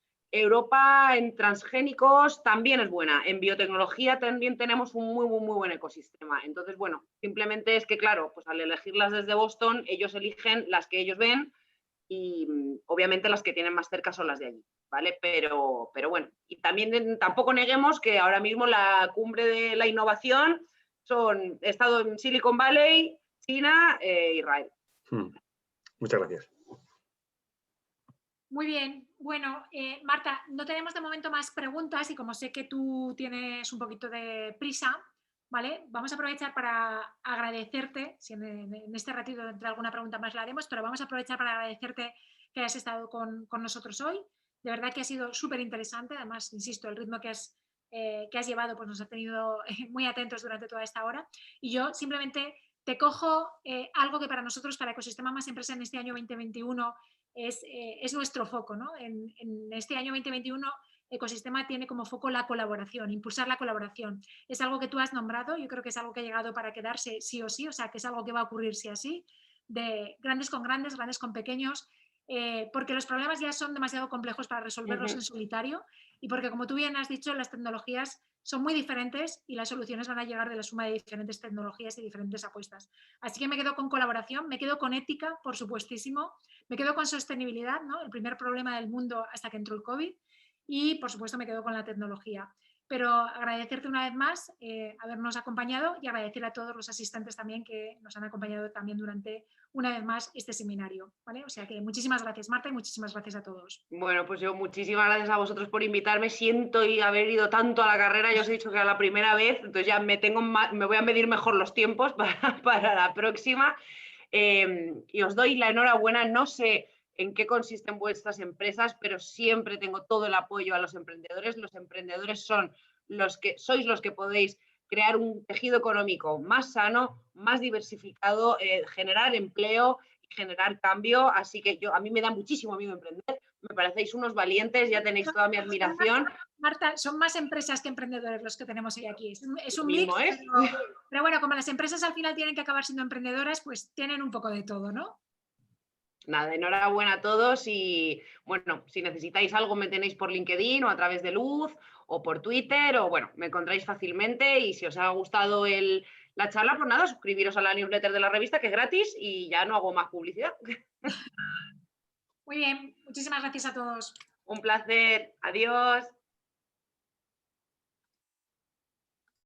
Europa en transgénicos también es buena. En biotecnología también tenemos un muy buen ecosistema. Entonces, bueno, simplemente es que, claro, pues al elegirlas desde Boston, ellos eligen las que ellos ven y obviamente las que tienen más cerca son las de allí, ¿vale? Pero bueno, y también tampoco neguemos que ahora mismo la cumbre de la innovación he estado en Silicon Valley, China, Israel. Muchas gracias. Muy bien. Bueno, Marta, no tenemos de momento más preguntas y como sé que tú tienes un poquito de prisa, ¿vale? Vamos a aprovechar para agradecerte, si en este ratito entre alguna pregunta más la haremos, pero vamos a aprovechar para agradecerte que hayas estado con nosotros hoy. De verdad que ha sido súper interesante, además, insisto, el ritmo que has llevado pues nos ha tenido muy atentos durante toda esta hora. Y yo simplemente te cojo algo que para nosotros, para Ecosistema Más Empresa en este año 2021, es nuestro foco, ¿no? En este año 2021, Ecosistema tiene como foco la colaboración, impulsar la colaboración. Es algo que tú has nombrado, yo creo que es algo que ha llegado para quedarse sí o sí, o sea, que es algo que va a ocurrir sí o sí, de grandes con grandes, grandes con pequeños, porque los problemas ya son demasiado complejos para resolverlos en solitario y porque, como tú bien has dicho, las tecnologías son muy diferentes y las soluciones van a llegar de la suma de diferentes tecnologías y diferentes apuestas. Así que me quedo con colaboración, me quedo con ética, por supuestísimo, me quedo con sostenibilidad, ¿no? El primer problema del mundo hasta que entró el COVID, y por supuesto me quedo con la tecnología. Pero agradecerte una vez más habernos acompañado y agradecer a todos los asistentes también que nos han acompañado también durante una vez más este seminario, ¿vale? O sea que muchísimas gracias, Marta, y muchísimas gracias a todos. Bueno, pues yo muchísimas gracias a vosotros por invitarme. Siento haber ido tanto a la carrera, ya os he dicho que era la primera vez, entonces ya me voy a medir mejor los tiempos para la próxima. Y os doy la enhorabuena. No sé en qué consisten vuestras empresas, pero siempre tengo todo el apoyo a los emprendedores. Los emprendedores sois los que podéis crear un tejido económico más sano, más diversificado, generar empleo y generar cambio. Así que a mí me da muchísimo miedo emprender. Me parecéis unos valientes, ya tenéis toda mi admiración. Marta, son más empresas que emprendedores los que tenemos hoy aquí. Es un mix, pero bueno, como las empresas al final tienen que acabar siendo emprendedoras, pues tienen un poco de todo, ¿no? Nada, enhorabuena a todos y bueno, si necesitáis algo me tenéis por LinkedIn o a través de Luz o por Twitter o bueno, me encontráis fácilmente y si os ha gustado la charla, pues nada, suscribiros a la newsletter de la revista que es gratis y ya no hago más publicidad. Muy bien, muchísimas gracias a todos. Un placer, adiós.